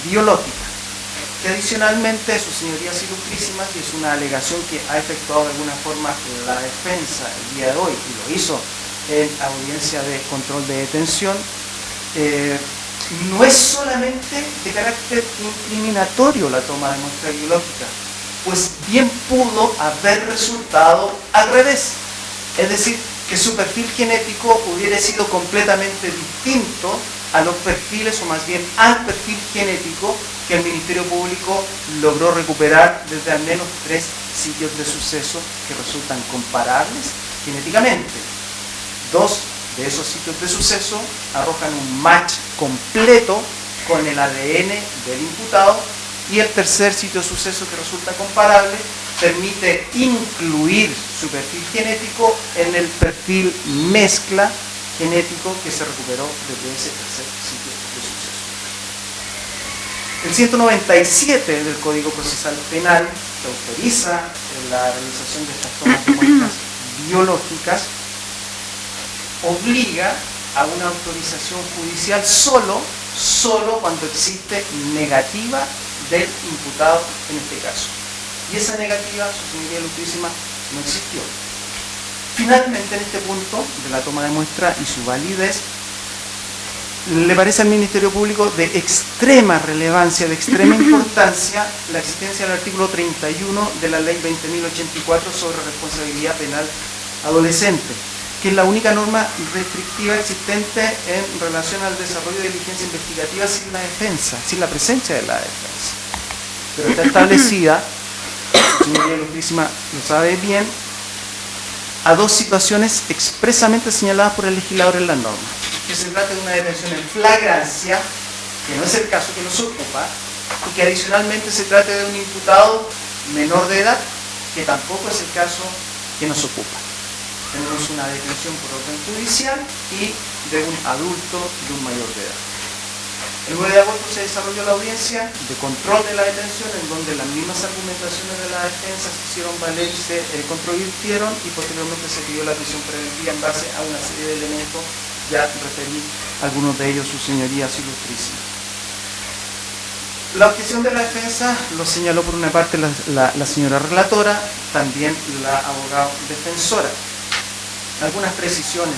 biológica, que adicionalmente, sus señorías ilustrísimas, y es una alegación que ha efectuado de alguna forma la defensa el día de hoy, y lo hizo en audiencia de control de detención, no es solamente de carácter incriminatorio la toma de muestra biológica, pues bien pudo haber resultado al revés, es decir, que su perfil genético hubiera sido completamente distinto a los perfiles, o más bien al perfil genético que el Ministerio Público logró recuperar desde al menos 3 sitios de suceso que resultan comparables genéticamente. 2 de esos sitios de suceso arrojan un match completo con el ADN del imputado, y el tercer sitio de suceso que resulta comparable permite incluir su perfil genético en el perfil mezcla genético que se recuperó desde ese tercer sitio de suceso. El 197 del Código Procesal Penal, que autoriza la realización de estas tomas de muestras biológicas, obliga a una autorización judicial solo cuando existe negativa del imputado en este caso. Y esa negativa, su señoría ilustrísima, no existió. Finalmente, en este punto de la toma de muestra y su validez, le parece al Ministerio Público de extrema relevancia, de extrema importancia, la existencia del artículo 31 de la Ley 20.084 sobre responsabilidad penal adolescente, que es la única norma restrictiva existente en relación al desarrollo de diligencia investigativa sin la defensa, sin la presencia de la defensa. Pero está establecida, la señoría ilustrísima lo sabe bien, a 2 situaciones expresamente señaladas por el legislador en la norma. Que se trata de una detención en flagrancia, que no es el caso que nos ocupa, y que adicionalmente se trate de un imputado menor de edad, que tampoco es el caso que nos ocupa. Tenemos una detención por orden judicial y de un adulto de un mayor de edad. El 9 de agosto se desarrolló la audiencia de control de la detención, en donde las mismas argumentaciones de la defensa se hicieron valer y se controvirtieron, y posteriormente se pidió la prisión preventiva en base a una serie de elementos. Ya referí algunos de ellos, sus señorías ilustrísimas. La objeción de la defensa lo señaló por una parte la señora relatora, también la abogada defensora. Algunas precisiones,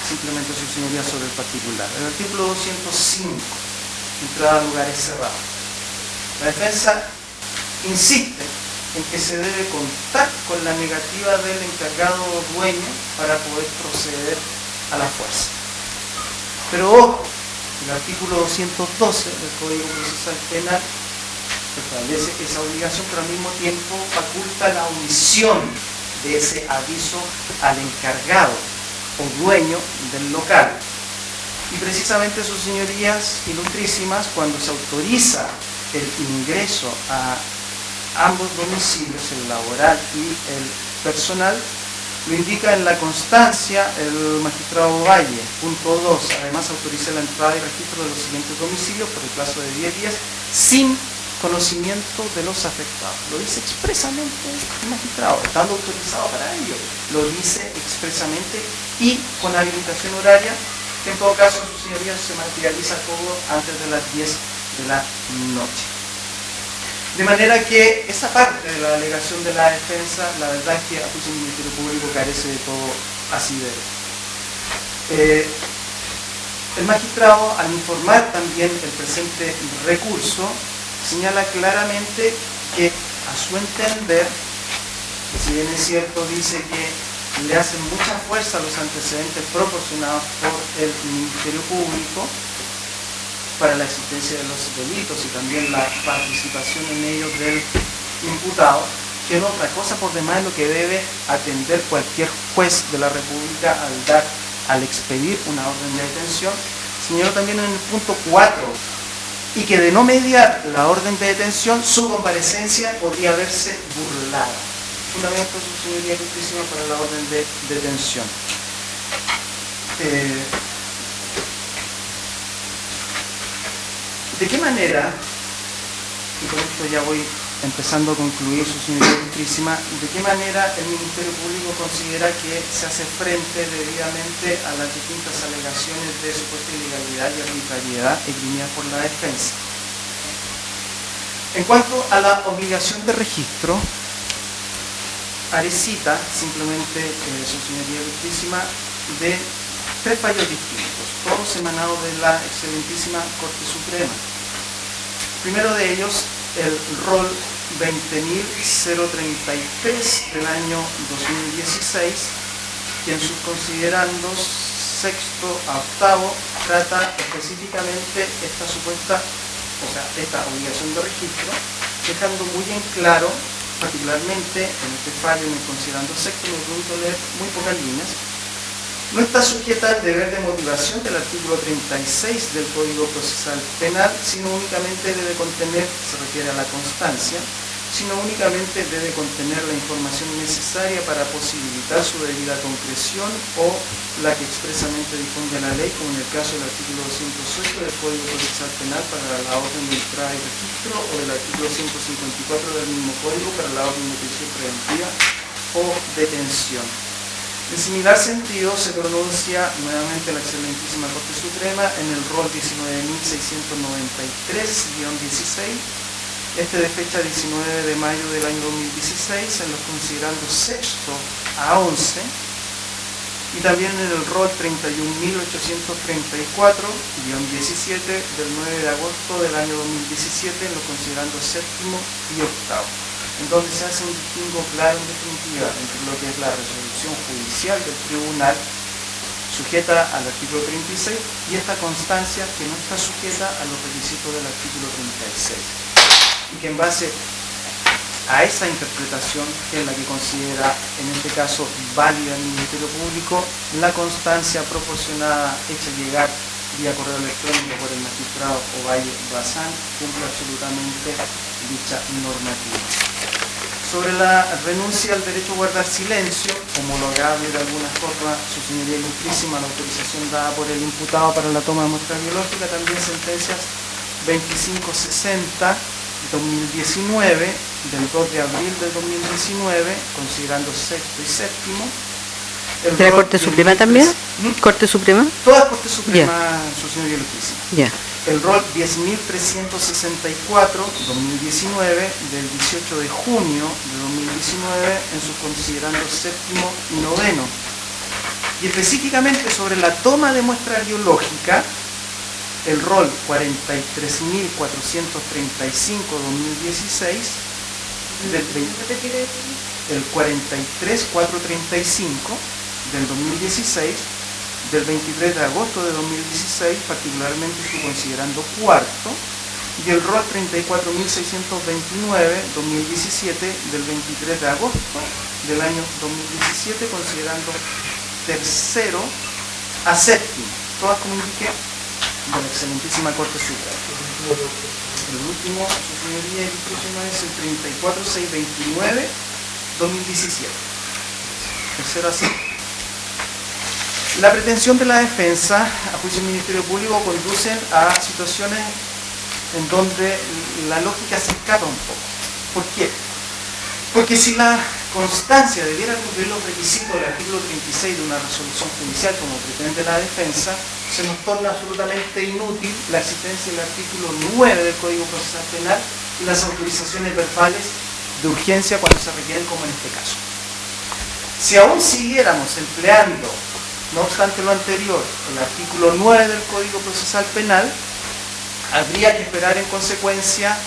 simplemente, sus señorías, sobre el particular. El artículo 205, entrada a lugares cerrados. La defensa insiste en que se debe contar con la negativa del encargado dueño para poder proceder a la fuerza. Pero ojo, el artículo 212 del Código Procesal Penal establece esa obligación, pero al mismo tiempo faculta la omisión de ese aviso al encargado o dueño del local. Y precisamente, sus señorías ilustrísimas, cuando se autoriza el ingreso a ambos domicilios, el laboral y el personal, lo indica en la constancia el magistrado Valle. Punto 2. Además, autoriza la entrada y registro de los siguientes domicilios por el plazo de 10 días sin conocimiento de los afectados. Lo dice expresamente el magistrado, estando autorizado para ello. Lo dice expresamente y con habilitación horaria, que en todo caso, su señoría, se materializa todo antes de las 10 de la noche. De manera que esa parte de la alegación de la defensa, la verdad es que a juicio del Ministerio Público carece de todo asidero. El magistrado, al informar también el presente recurso, señala claramente que, a su entender, si bien es cierto, dice que le hacen mucha fuerza a los antecedentes proporcionados por el Ministerio Público para la existencia de los delitos y también la participación en ellos del imputado, que no otra cosa por demás lo que debe atender cualquier juez de la República al expedir una orden de detención. Señaló también en el punto 4, y que de no mediar la orden de detención, su comparecencia podría verse burlada. Fundamento, su señoría justísima, para la orden de detención. ¿De qué manera, y con esto ya voy empezando a concluir, su señoría ilustrísima, de qué manera el Ministerio Público considera que se hace frente debidamente a las distintas alegaciones de supuesta ilegalidad y arbitrariedad esgrimidas por la defensa? En cuanto a la obligación de registro, Arecita simplemente, su señoría ilustrísima, de 3 fallos distintos, todos emanados de la excelentísima Corte Suprema. Primero de ellos, el rol 20.033 del año 2016, que en sus considerandos sexto a octavo trata específicamente esta supuesta, o sea, esta obligación de registro, dejando muy en claro, particularmente en este fallo, en el considerando sexto, me permito leer muy pocas líneas, no está sujeta al deber de motivación del artículo 36 del Código Procesal Penal, sino únicamente debe contener, se refiere a la constancia, sino únicamente debe contener la información necesaria para posibilitar su debida concreción o la que expresamente difunde la ley, como en el caso del artículo 208 del Código Procesal Penal para la orden de entrada y registro, o del artículo 154 del mismo Código para la orden de prisión preventiva o detención. En similar sentido, se pronuncia nuevamente la excelentísima Corte Suprema en el rol 19.693-16, este de fecha 19 de mayo del año 2016, en los considerandos sexto a 11, y también en el rol 31.834-17 del 9 de agosto del año 2017, en los considerandos séptimo y octavo, en donde se hace un distingo claro en definitiva entre lo que es la resolución judicial del tribunal sujeta al artículo 36 y esta constancia que no está sujeta a los requisitos del artículo 36, y que en base a esa interpretación, que es la que considera en este caso válida el Ministerio Público, la constancia proporcionada hecha llegar vía correo electrónico por el magistrado Ovalle Bazán cumple absolutamente dicha normativa. Sobre la renuncia al derecho a guardar silencio, homologable de alguna forma, su señoría ilustrísima, la autorización dada por el imputado para la toma de muestra biológica, también sentencias 2560-2019, del 2 de abril del 2019, considerando sexto y séptimo. ¿De la Corte Suprema también? ¿Corte Suprema? Todas Corte Suprema, su señoría ilustrísima. Ya. El rol 10.364-2019 del 18 de junio de 2019 en sus considerandos séptimo y noveno. Y específicamente sobre la toma de muestra biológica, el rol 43.435-2016 el 43.435 del 2016 del 23 de agosto de 2016, particularmente su considerando cuarto, y el rol 34.629-2017 del 23 de agosto del año 2017, considerando tercero a séptimo, todas como indiqué, de la excelentísima Corte Suprema. el último, su señoría, el próximo es el 34629-2017. Tercero así. La pretensión de la defensa, a juicio del Ministerio Público, conducen a situaciones en donde la lógica se escapa un poco. ¿Por qué? Porque si la constancia debiera cumplir los requisitos del artículo 36 de una resolución judicial, como pretende la defensa, se nos torna absolutamente inútil la existencia del artículo 9 del Código Procesal Penal y las autorizaciones verbales de urgencia cuando se requieren, como en este caso. Si aún siguiéramos empleando, no obstante lo anterior, el artículo 9 del Código Procesal Penal, habría que esperar en consecuencia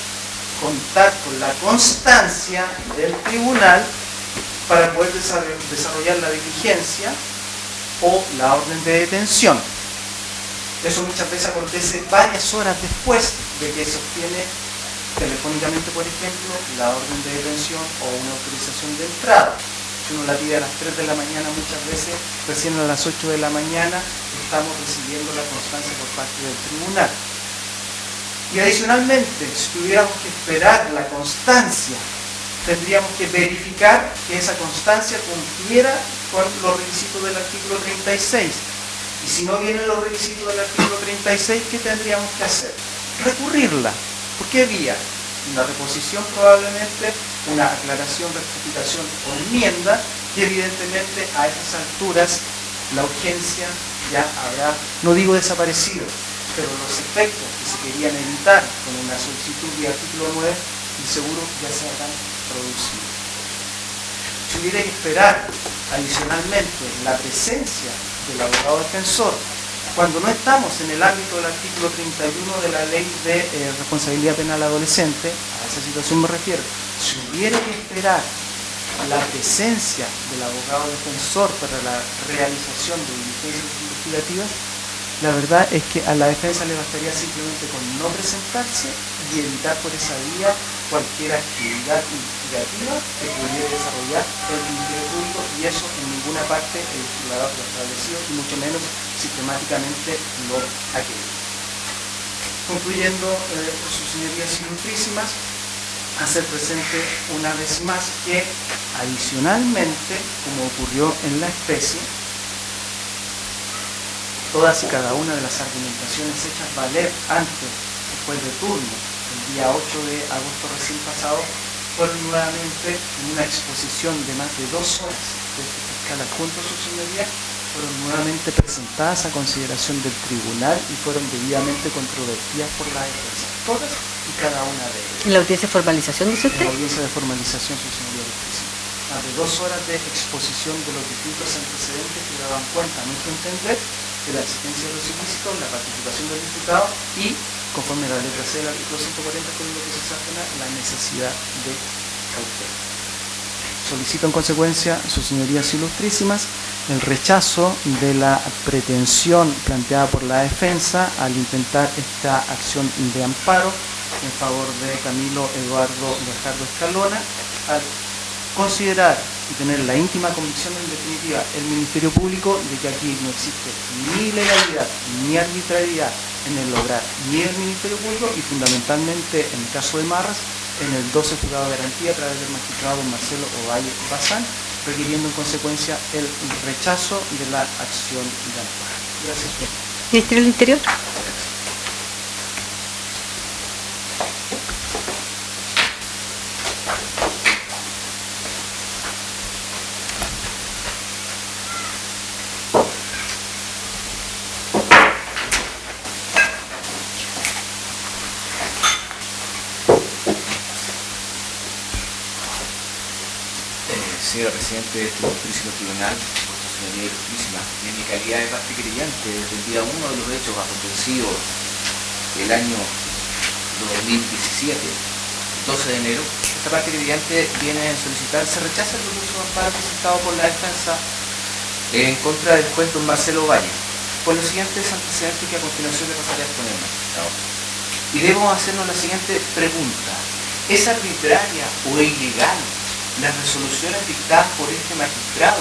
contar con la constancia del tribunal para poder desarrollar la diligencia o la orden de detención. Eso muchas veces acontece varias horas después de que se obtiene telefónicamente, por ejemplo, la orden de detención o una autorización de entrada. Si uno la pide a las 3 de la mañana, muchas veces, recién a las 8 de la mañana, estamos recibiendo la constancia por parte del tribunal. Y adicionalmente, si tuviéramos que esperar la constancia, tendríamos que verificar que esa constancia cumpliera con los requisitos del artículo 36. Y si no vienen los requisitos del artículo 36, ¿qué tendríamos que hacer? Recurrirla. ¿Por qué vía? Una reposición probablemente, una aclaración, rectificación o enmienda, que evidentemente a esas alturas la urgencia ya habrá, no digo desaparecido, pero los efectos que se querían evitar con una solicitud de artículo 9, y seguro ya se habrán producido. Si hubiera que esperar adicionalmente la presencia del abogado defensor, cuando no estamos en el ámbito del artículo 31 de la Ley de Responsabilidad Penal Adolescente, a esa situación me refiero, si hubiera que esperar la presencia del abogado defensor para la realización de diligencias investigativas, la verdad es que a la defensa le bastaría simplemente con no presentarse y evitar por esa vía cualquier actividad investigativa que pudiera desarrollar el Ministerio Público, y eso en ninguna parte el legislador lo ha establecido, y mucho menos sistemáticamente lo ha querido. Concluyendo, sus señorías ilustrísimas, hacer presente una vez más que adicionalmente, como ocurrió en la especie, todas y cada una de las argumentaciones hechas valer antes, después de turno, el día 8 de agosto recién pasado, fueron nuevamente en una exposición de más de 2 horas de este fiscal adjunto, sus señorías, fueron nuevamente presentadas a consideración del tribunal y fueron debidamente controvertidas por la defensa, todas y cada una de ellas. ¿En la audiencia de formalización, dice usted? En la audiencia de formalización, sus señorías, más de 2 horas de exposición de los distintos antecedentes que daban cuenta, a nuestro entender, de la existencia de los ilícitos, la participación del diputado y, conforme a la letra C del artículo 140 del Código Procesal Penal, la necesidad de cautela. Solicito en consecuencia, sus señorías ilustrísimas, el rechazo de la pretensión planteada por la defensa al intentar esta acción de amparo en favor de Camilo Eduardo Gajardo Escalona, al considerar y tener la íntima convicción, en definitiva, el Ministerio Público, de que aquí no existe ni ilegalidad ni arbitrariedad en el lograr ni el Ministerio Público, y fundamentalmente en el caso de Marras, en el 12 juzgado de garantía a través del magistrado don Marcelo Ovalle Bazán, requiriendo en consecuencia el rechazo de la acción de amparo. Gracias. Ministerio del Interior. Señora Presidente de este ilustrísimo tribunal, vuestra señoría ilustrísima, en mi calidad de parte creyente desde el día 1 de los hechos acontecidos el año 2017, 12 de enero, esta parte creyente viene a solicitar, se rechaza el recurso de amparo presentado por la defensa en contra del juez don Marcelo Valle, por los siguientes antecedentes que a continuación le pasaré a exponer, magistrado. Y debemos hacernos la siguiente pregunta: ¿es arbitraria o ilegal las resoluciones dictadas por este magistrado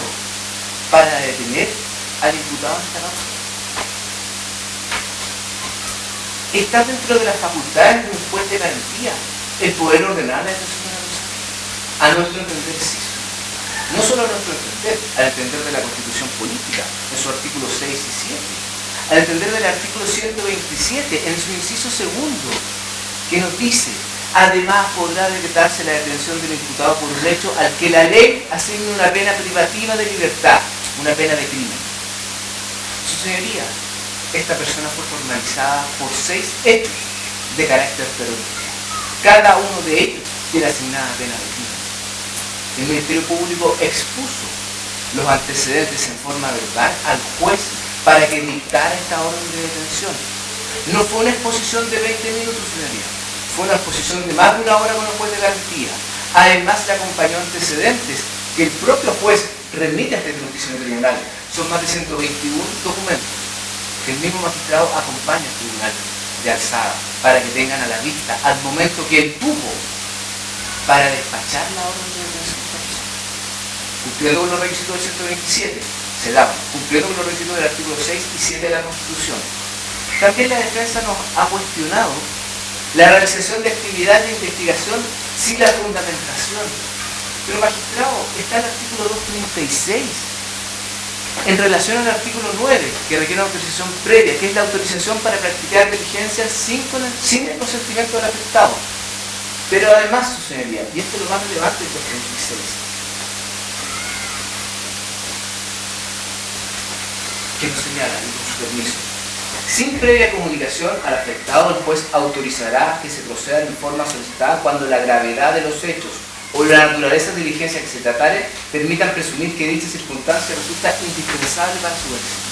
para detener al imputado en esta causa? Está dentro de las facultades de un juez de garantía el poder ordenar la detención de una persona. A nuestro entender sí. No solo a nuestro entender, al entender de la Constitución Política, en su artículo 6 y 7, al entender del artículo 127, en su inciso segundo, que nos dice: además podrá decretarse la detención del imputado por un hecho al que la ley asigne una pena privativa de libertad, una pena de crimen. Su señoría, esta persona fue formalizada por 6 hechos de carácter terrorista. Cada uno de ellos tiene asignada pena de crimen. El Ministerio Público expuso los antecedentes en forma verbal al juez para que dictara esta orden de detención. No fue una exposición de 20 minutos, señoría. Fue una exposición de más de una hora con el juez de garantía. Además, le acompañó antecedentes que el propio juez remite a este noticio tribunal. Son más de 121 documentos que el mismo magistrado acompaña al tribunal de alzada para que tengan a la vista al momento que él tuvo para despachar la orden de detención. Cumpliendo con los requisitos del 127, se daban, cumpliendo con los requisitos del artículo 6 y 7 de la Constitución. También la defensa nos ha cuestionado la realización de actividades de investigación sin la fundamentación. Pero, magistrado, está el artículo 236 en relación al artículo 9, que requiere una autorización previa, que es la autorización para practicar diligencias sin el consentimiento del afectado. Pero además, su señoría, y esto es lo más relevante del 236, que nos señala, y con su permiso: sin previa comunicación al afectado, el juez autorizará que se proceda en forma solicitada cuando la gravedad de los hechos o la naturaleza de diligencia que se tratare permitan presumir que dicha circunstancia resulta indispensable para su éxito.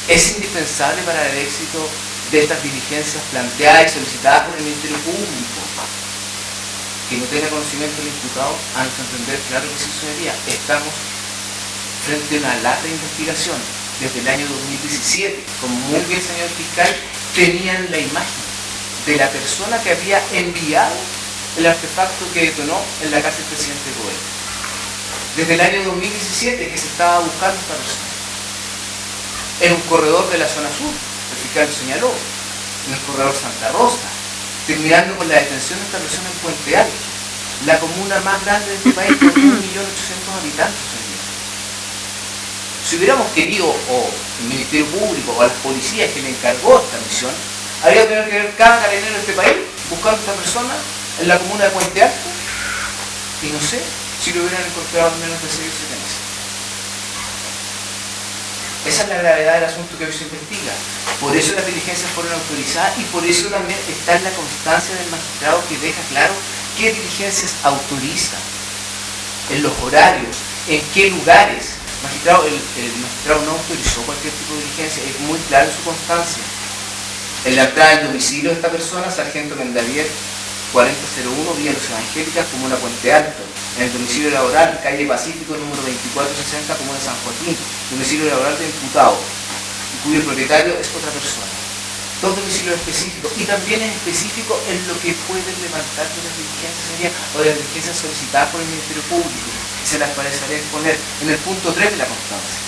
Es indispensable para el éxito de estas diligencias planteadas y solicitadas por el Ministerio Público que no tenga conocimiento del imputado. A nuestro entender, claro que sí, señoría, estamos frente a una larga investigación. Desde el año 2017, como muy bien señor fiscal, tenían la imagen de la persona que había enviado el artefacto que detonó en la casa del presidente Goel. Desde el año 2017 que se estaba buscando esta persona. En un corredor de la zona sur, el fiscal lo señaló, en el corredor Santa Rosa, terminando con la detención de esta persona en Puente Alto, la comuna más grande de este país con 1.800.000 habitantes. Si hubiéramos querido, o el Ministerio Público, o a las policías que le encargó esta misión, habría tenido que ver cada carabinero de este país buscando a esta persona en la comuna de Puente Alto, y no sé si lo hubieran encontrado en menos de 6 o 7 meses. Esa es la gravedad del asunto que hoy se investiga. Por eso las diligencias fueron autorizadas y por eso también está en la constancia del magistrado que deja claro qué diligencias autoriza, en los horarios, en qué lugares. Magistrado, el magistrado no autorizó cualquier tipo de diligencia, es muy claro en su constancia. En la entrada del domicilio de esta persona, Sargento Mendavier, 4001, Villa Los Evangélicas, Comuna Puente Alto. En el domicilio laboral, calle Pacífico, número 2460, Comuna San Joaquín, domicilio laboral de imputado, cuyo propietario es otra persona. Dos domicilios específicos, y también es específico en lo que pueden levantar de las diligencias o de las diligencias solicitadas por el Ministerio Público. Se las pareceré exponer en el punto 3 de la constancia.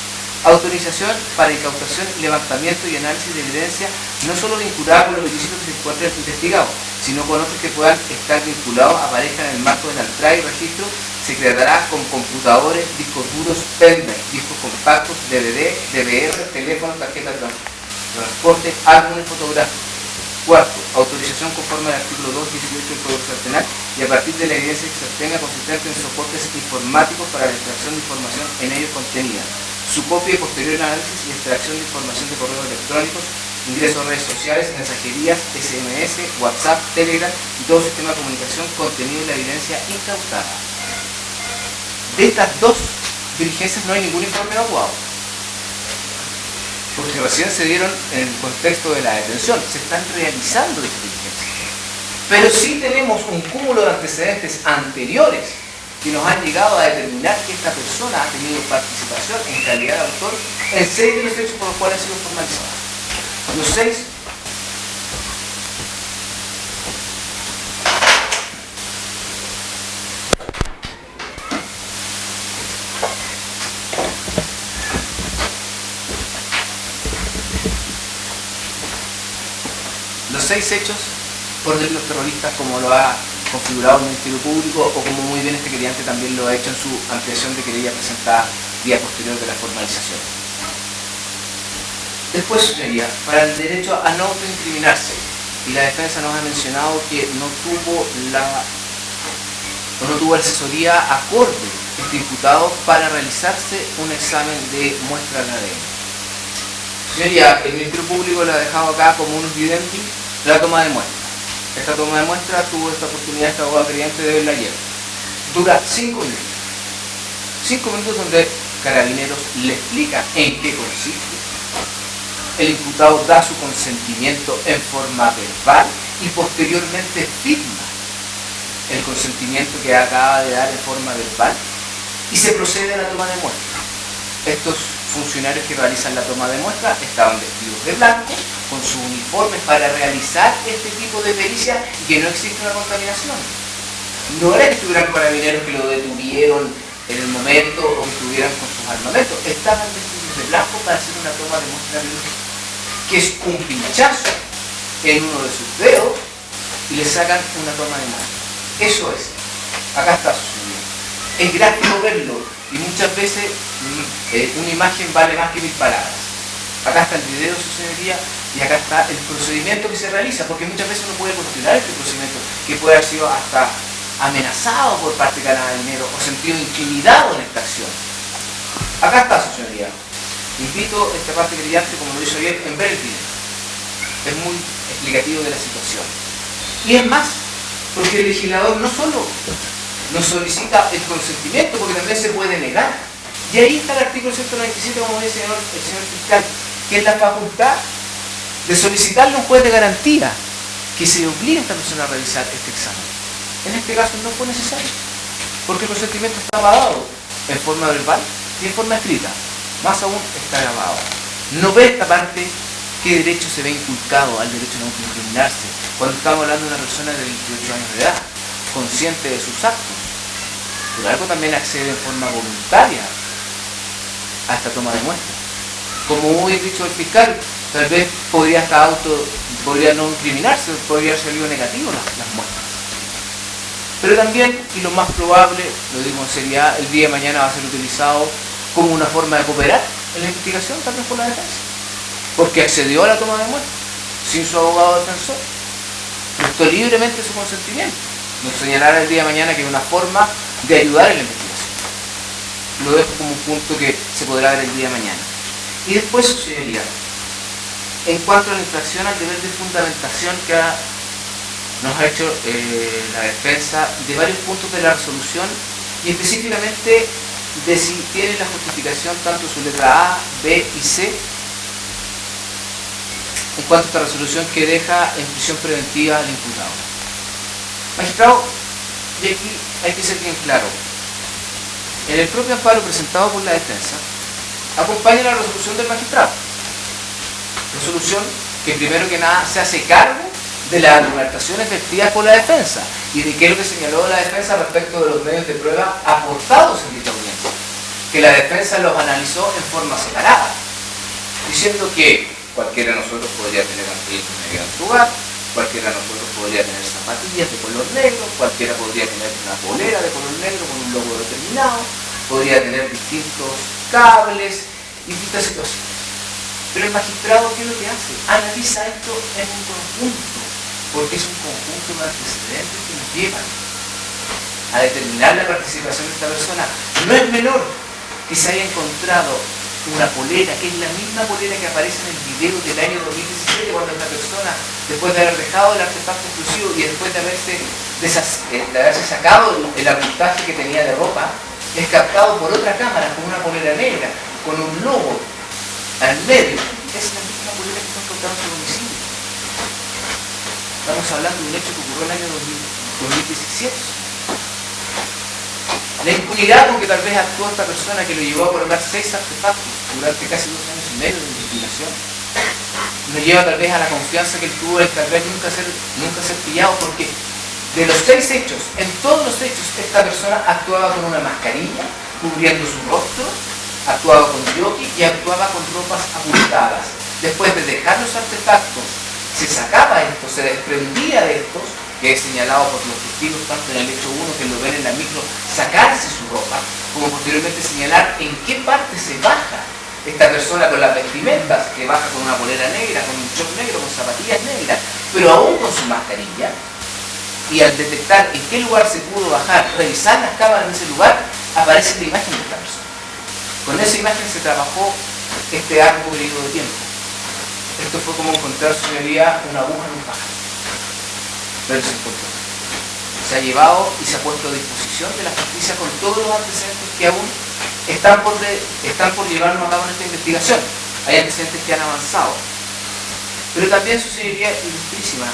Autorización para incautación, levantamiento y análisis de evidencia, no solo vinculada con los ilícitos que se encuentran investigados, sino con otros que puedan estar vinculados, aparezcan en el marco de la entrada y registro. Se creará con computadores, discos duros, pendrive, discos compactos, DVD, DVR, teléfonos, tarjetas de transporte, álbumes fotográficos. Cuarto, autorización conforme al artículo 218 del Código Penal y a partir de la evidencia que se obtenga consistente en soportes informáticos para la extracción de información en ellos contenida, su copia y posterior análisis y extracción de información de correos electrónicos, ingresos a redes sociales, mensajerías, SMS, WhatsApp, Telegram y todo sistema de comunicación contenido en la evidencia incautada. De estas dos diligencias no hay ningún informe evacuado, porque recién se dieron en el contexto de la detención, se están realizando estas diligencias. Pero sí tenemos un cúmulo de antecedentes anteriores que nos han llegado a determinar que esta persona ha tenido participación en calidad de autor en 6 de los hechos por los cuales ha sido formalizada. Los 6 6 hechos por delitos terroristas, como lo ha configurado el Ministerio Público o como muy bien este querellante también lo ha hecho en su ampliación de querella presentada día posterior de la formalización. Después sería para el derecho a no autoincriminarse, y la defensa nos ha mencionado que no tuvo asesoría acorde este imputado para realizarse un examen de muestra de ADN. Señoría, el Ministerio Público le ha dejado acá como un evidente la toma de muestra. Esta toma de muestra tuvo esta oportunidad este abogado creyente de verla ayer. Dura 5 minutos. 5 minutos donde Carabineros le explica en qué consiste. El imputado da su consentimiento en forma verbal y posteriormente firma el consentimiento que acaba de dar en forma verbal y se procede a la toma de muestra. Estos funcionarios que realizan la toma de muestra estaban vestidos de blanco, con sus uniformes para realizar este tipo de pericia y que no existe una contaminación. No era que estuvieran carabineros que lo detuvieron en el momento o que estuvieran con sus armamentos, estaban vestidos de blanco para hacer una toma de muestra biológica, que es un pinchazo en uno de sus dedos y le sacan una toma de muestra. Eso es. Acá está sucediendo. Es gráfico verlo y muchas veces una imagen vale más que 1000 palabras. Acá está el video, su señoría, y acá está el procedimiento que se realiza, porque muchas veces uno puede cuestionar este procedimiento, que puede haber sido hasta amenazado por parte de Carabineros o sentido intimidado en esta acción. Acá está, su señoría. Invito a esta parte creyente, como lo hizo ayer, en ver el video. Es muy explicativo de la situación. Y es más, porque el legislador no solo nos solicita el consentimiento, porque también se puede negar. Y ahí está el artículo 197, como dice el señor fiscal, que es la facultad de solicitarle a un juez de garantía que se obligue a esta persona a realizar este examen. En este caso no fue necesario, porque el consentimiento estaba dado en forma verbal y en forma escrita. Más aún está grabado. No ve esta parte qué derecho se ve inculcado al derecho a no autoincriminarse cuando estamos hablando de una persona de 28 años de edad, consciente de sus actos. Por algo también accede en forma voluntaria a esta toma de muestra. Como muy dicho el fiscal, tal vez podría no incriminarse, podría haber salido negativo las muestras. Pero también, y lo más probable, lo digo en seriedad, el día de mañana va a ser utilizado como una forma de cooperar en la investigación, tal vez por la defensa. Porque accedió a la toma de muestra, sin su abogado defensor. Prestó libremente su consentimiento. Nos señalará el día de mañana que es una forma de ayudar en la investigación. Lo dejo como un punto que se podrá ver el día de mañana. Y después, su señoría, en cuanto a la infracción al deber de fundamentación que nos ha hecho la defensa de varios puntos de la resolución y específicamente de si tiene la justificación tanto su letra A, B y C en cuanto a esta resolución que deja en prisión preventiva al imputado. Magistrado, y aquí hay que ser bien claro, en el propio amparo presentado por la defensa acompaña la resolución del magistrado, resolución que primero que nada se hace cargo de las argumentaciones vertidas por la defensa y de qué es lo que señaló la defensa respecto de los medios de prueba aportados en dicha audiencia, que la defensa los analizó en forma separada, diciendo que cualquiera de nosotros podría tener anteojos negros en su hogar, cualquiera de nosotros podría tener zapatillas de color negro, cualquiera podría tener una polera de color negro con un logo determinado, podría tener distintos cables, distintas situaciones. Pero el magistrado, ¿qué es lo que hace? Analiza esto en un conjunto, porque es un conjunto de antecedentes que nos llevan a determinar la participación de esta persona. No es menor que se haya encontrado una polera, que es la misma polera que aparece en el video del año 2017, cuando esta persona, después de haber dejado el artefacto explosivo y después de haberse sacado el apuntaje que tenía de ropa, es captado por otra cámara con una polera negra, con un logo al medio. Es la misma polera que fue encontrada en su domicilio. Estamos hablando de un hecho que ocurrió en el año 2017. La impunidad con que tal vez actuó esta persona que lo llevó a colocar 6 artefactos durante casi 2 años y medio de investigación nos lleva tal vez a la confianza que él tuvo en tal vez nunca ser pillado, porque de los 6 hechos, en todos los hechos, esta persona actuaba con una mascarilla cubriendo su rostro, actuaba con jockey y actuaba con ropas abultadas. Después de dejar los artefactos se sacaba esto, se desprendía de estos, que es señalado por los testigos tanto en el hecho 1 que lo ven en la micro, sacarse su ropa, como posteriormente señalar en qué parte se baja esta persona con las vestimentas, que baja con una polera negra, con un short negro, con zapatillas negras, pero aún con su mascarilla. Y al detectar en qué lugar se pudo bajar, revisar las cámaras de ese lugar, aparece la imagen de esta persona. Con esa imagen se trabajó este largo periodo de tiempo. Esto fue como encontrar, señoría, una aguja en un pájaro. Pero se encontró. Se ha llevado y se ha puesto a disposición de la justicia con todos los antecedentes que aún están por llevarnos a cabo en esta investigación. Hay antecedentes que han avanzado. Pero también, su señoría ilustrísima,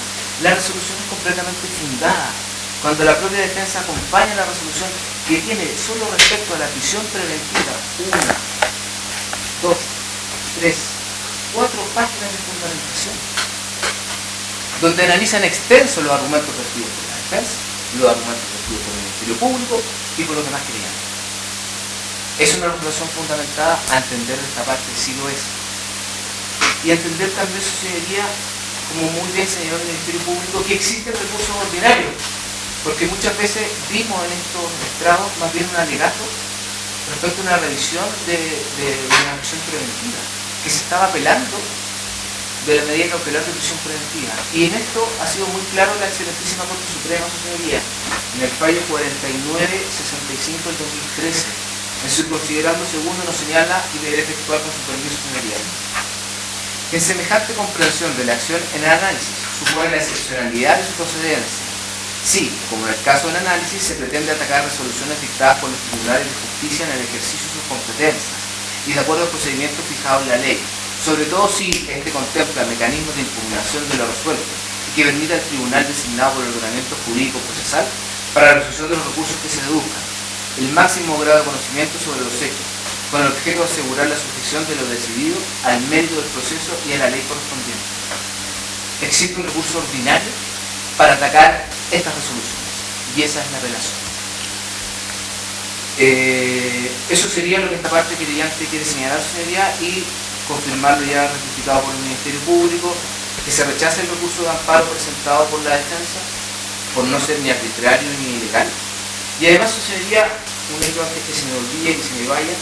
la resolución es completamente fundada. Cuando la propia defensa acompaña la resolución que tiene solo respecto a la prisión preventiva 1, 2, 3, 4 páginas de fundamentación, donde analizan extenso los argumentos vertidos por la defensa, los argumentos vertidos por el Ministerio Público y por los demás clientes. Es una resolución fundamentada a entender esta parte, sí lo es. Y a entender también, su señoría, como muy bien señaló el Ministerio Público, que existen recursos ordinarios, porque muchas veces vimos en estos estrados más bien un alegato respecto a una revisión de una acción preventiva, que se estaba apelando de la medida cautelar de prisión preventiva. Y en esto ha sido muy claro la excelentísima Corte Suprema, su señoría, en el fallo 4965 del 2013, en su considerando segundo nos señala y deberá efectuar con su permiso, señoría. En semejante comprensión de la acción en el análisis supone la excepcionalidad de su procedencia. Sí, como en el caso del análisis, se pretende atacar resoluciones dictadas por los tribunales de justicia en el ejercicio de sus competencias y de acuerdo al procedimiento fijado en la ley, sobre todo si este contempla mecanismos de impugnación de lo resuelto y que permita al tribunal designado por el ordenamiento jurídico procesal para la resolución de los recursos que se deduzcan, el máximo grado de conocimiento sobre los hechos, con el objeto de asegurar la sujeción de lo decidido al mérito del proceso y a la ley correspondiente. Existe un recurso ordinario para atacar estas resoluciones, y esa es la relación. Eso sería lo que esta parte querellante quiere señalar, señoría, y confirmarlo ya ratificado por el Ministerio Público, que se rechace el recurso de amparo presentado por la defensa, por no ser ni arbitrario ni ilegal. Y además, señoría, un hecho antes que se me olvide y que se me vaya,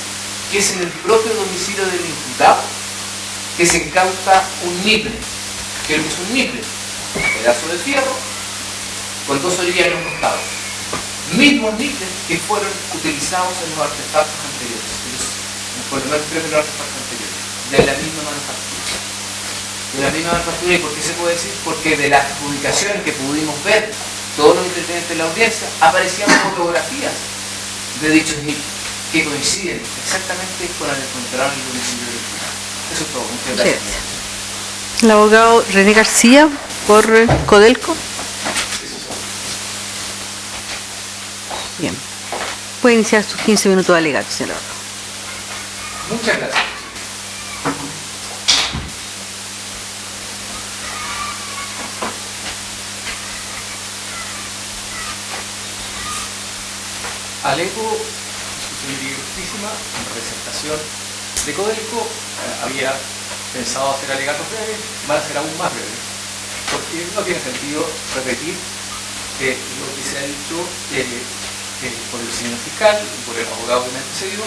que es en el propio domicilio del imputado que se incauta un niple. ¿Qué es lo que es un niple? Un pedazo de fierro con dos orillas en los costados. Mismos niples que fueron utilizados en los artefactos anteriores, por lo menos creo que los artefactos anteriores, de la misma manufactura. De la misma manufactura. ¿Y por qué se puede decir? Porque de las publicaciones que pudimos ver, todos los intervenientes de la audiencia, aparecían fotografías de dichos niples que coinciden exactamente con el encontrado en el domicilio del imputado. Eso es todo. Muchas gracias. El abogado René García, por Codelco. Bien. Puede iniciar sus 15 minutos de alegato, señor abogado. Muchas gracias. Alego, señoría ilustrísima, en representación de Codelco, había pensado hacer alegatos breves, van a ser aún más breves, porque no tiene sentido repetir lo que se ha dicho por el señor fiscal y por el abogado que me ha antecedido.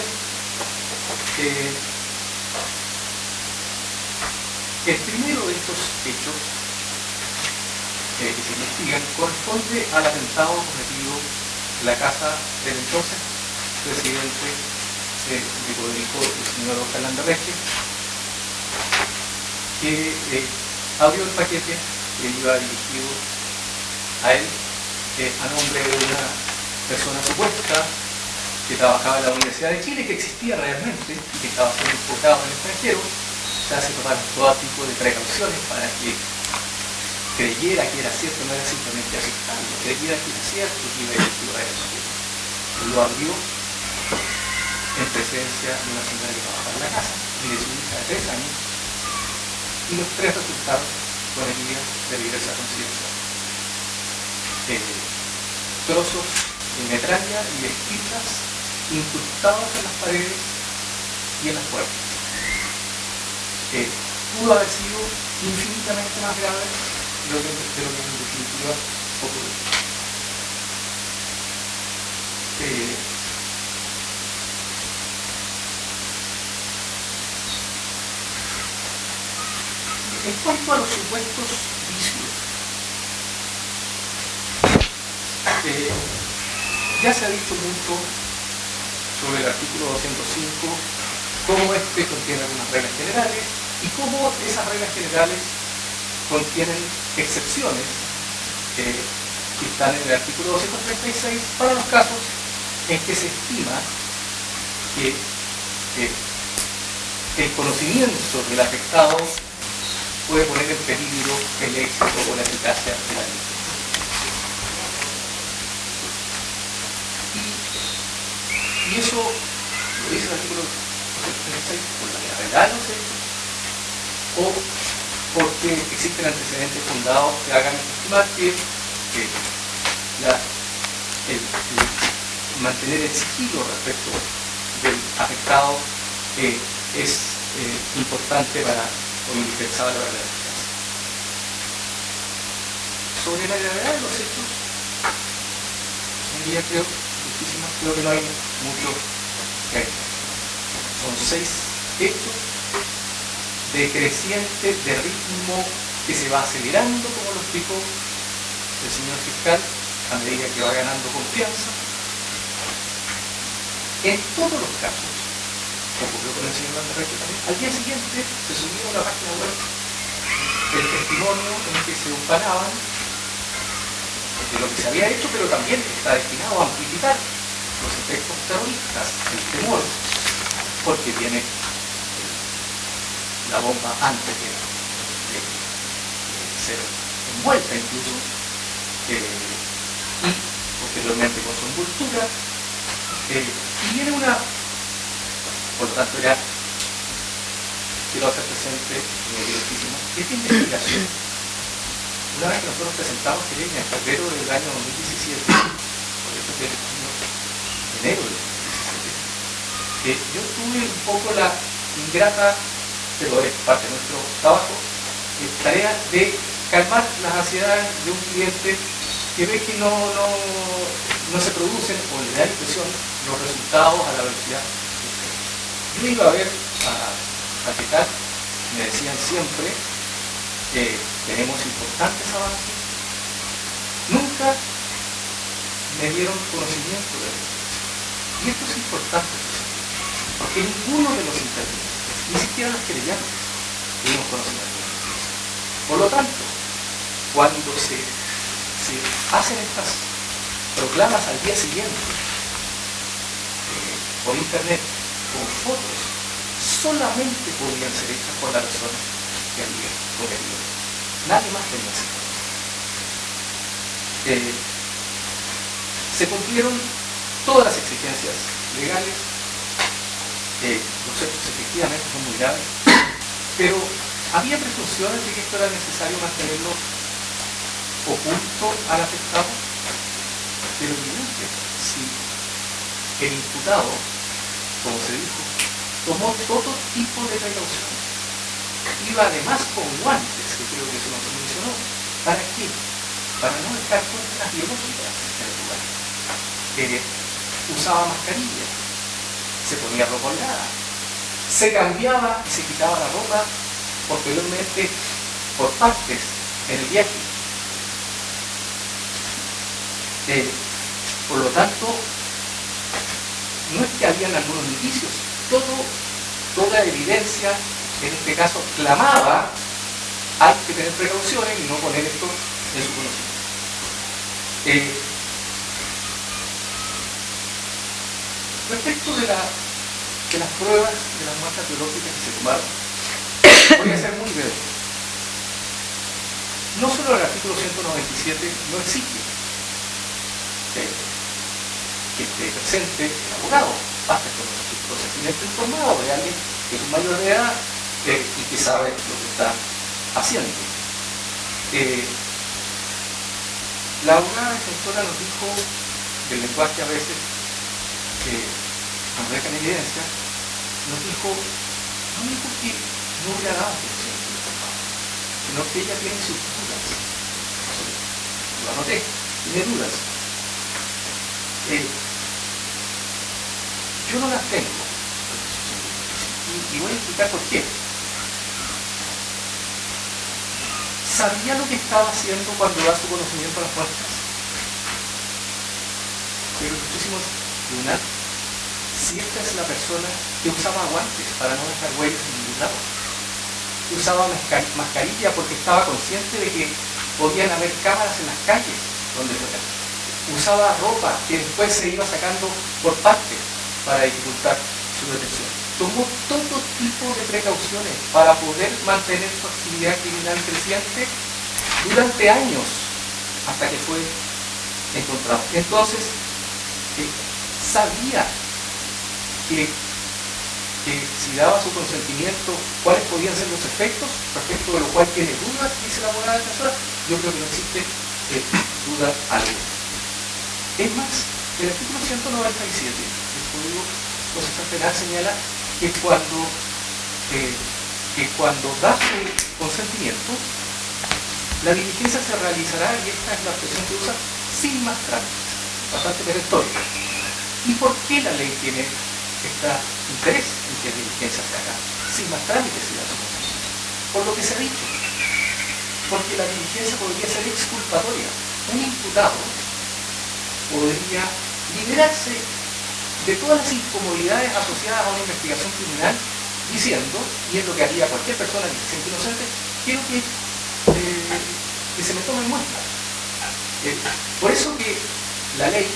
El primero de estos hechos que se investigan corresponde al atentado cometido en la casa del entonces presidente de Codelco, el señor Oscar Landerreche, que abrió el paquete que iba dirigido a él a nombre de una persona supuesta que trabajaba en la Universidad de Chile, que existía realmente y que estaba siendo importado en el extranjero. Se tomaron todo tipo de precauciones para que creyera que era cierto, no era simplemente aceptarlo, creyera que era cierto que iba a ir el paquete. Lo abrió en presencia de una señora que trabajaba en la casa y de su hija de 3 años, y los 3 resultaron con heridas de diversa conciencia. Trozos de metralla y de esquitas incrustados en las paredes y en las puertas. pudo haber sido infinitamente más grave de lo que en definitiva ocurrió. En cuanto a los supuestos vicios, ya se ha dicho mucho sobre el artículo 205, cómo este contiene algunas reglas generales y cómo esas reglas generales contienen excepciones que están en el artículo 236 para los casos en que se estima que el conocimiento del afectado puede poner en peligro el éxito o la eficacia de la ley. Y eso lo dice el artículo 236 por la gravedad de los hechos o porque existen antecedentes fundados que hagan estimar que mantener el sigilo respecto del afectado es importante para o indispensable para la eficacia. Sobre la gravedad de los hechos, señoría, creo que no hay mucho que hay. Son 6 hechos decreciente de ritmo que se va acelerando, como lo explicó el señor fiscal, a medida que va ganando confianza. En todos los casos, ocurrió con el señor Landerreche también, al día siguiente se subió a la página web el testimonio en que se amparaban de lo que se había hecho, pero también está destinado a amplificar los efectos terroristas, el temor, porque viene la bomba antes de ser envuelta incluso, y posteriormente con su envoltura, y viene una, por lo tanto ya quiero hacer presente, que esta investigación, una vez que nosotros presentamos querella en febrero del año 2017, por eso que enero del 2017, yo tuve un poco la ingrata, pero es parte de nuestro trabajo, tarea de calmar las ansiedades de un cliente que ve que no se producen o le da la impresión los resultados a la velocidad. Yo iba a ver a qué tal, me decían siempre que tenemos importantes avances, nunca me dieron conocimiento de eso. Y esto es importante, porque ninguno de los intervinientes, ni siquiera los querellantes, tuvimos conocimiento de eso. Por lo tanto, cuando se hacen estas proclamas al día siguiente por internet con fotos, solamente podían ser hechas por la persona que había cometido. Nadie más tenía ese conocimiento. Se cumplieron todas las exigencias legales, los hechos efectivamente son muy graves, pero había presunciones de que esto era necesario mantenerlo oculto al afectado, pero evidente, si el imputado, como se dijo, tomó todo tipo de precauciones, iba además con guantes, que creo que eso no se mencionó. ¿Para qué? Para no dejar muestras biológicas en el lugar. Usaba mascarilla, se ponía ropa holgada, se cambiaba y se quitaba la ropa posteriormente por partes en el viaje. Por lo tanto, no es que habían algunos indicios, toda evidencia en este caso clamaba: hay que tener precauciones y no poner esto en su conocimiento. Respecto de las pruebas de las muestras biológicas que se tomaron, voy a ser muy breve. No solo el artículo 197 no exige que esté presente el abogado, basta con el consentimiento informado de alguien que es un mayor de edad y que sabe lo que está haciendo. La abogada defensora nos dijo del lenguaje a veces nos deja en evidencia, nos dijo que no hubiera dado consentimiento. sino que ella tiene sus dudas. Lo anoté, tiene dudas. Yo no las tengo. Y voy a explicar por qué. ¿Sabía lo que estaba haciendo cuando da su conocimiento a las muestras? Pero el Ilustrísimo Tribunal, si esta es la persona que usaba guantes para no dejar huellas en ningún lado, que usaba mascarilla porque estaba consciente de que podían haber cámaras en las calles donde fuera, usaba ropa que después se iba sacando por partes para dificultar su detención, tomó todo tipo de precauciones para poder mantener su actividad criminal creciente durante años hasta que fue encontrado. Entonces, sabía que si daba su consentimiento, cuáles podían ser los efectos, respecto de lo cual tiene dudas, dice la abogada defensora. Yo creo que no existe duda alguna. Es más, el artículo 197 del Código Procesal Penal señala que cuando da su consentimiento, la diligencia se realizará, y esta es la expresión que usa, sin más trámites. Bastante perentorio. ¿Y por qué la ley tiene este interés en que la diligencia se haga sin más trámites y da su consentimiento? Por lo que se ha dicho. Porque la diligencia podría ser exculpatoria. Un imputado podría liberarse de todas las incomodidades asociadas a una investigación criminal diciendo, y es lo que haría cualquier persona que se siente inocente, quiero que se me tomen muestras. Por eso que la ley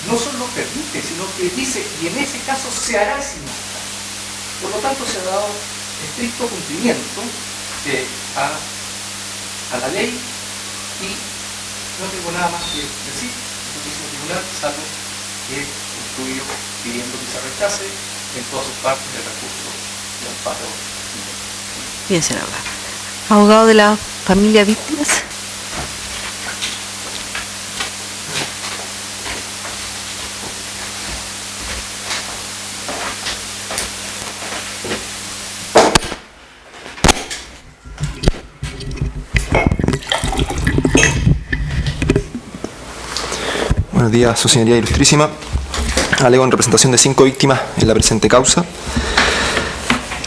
no solo permite, sino que dice, y en ese caso se hará sin muestras. Por lo tanto, se ha dado estricto cumplimiento a la ley, y no tengo nada más que decir. El mismo tribunal, salvo que estoy pidiendo que se rechace en todas sus partes del recurso de amparo. Bien, señor abogado. Abogado de la familia víctimas. Buenos días, su señoría ilustrísima. Alego en representación de 5 víctimas en la presente causa.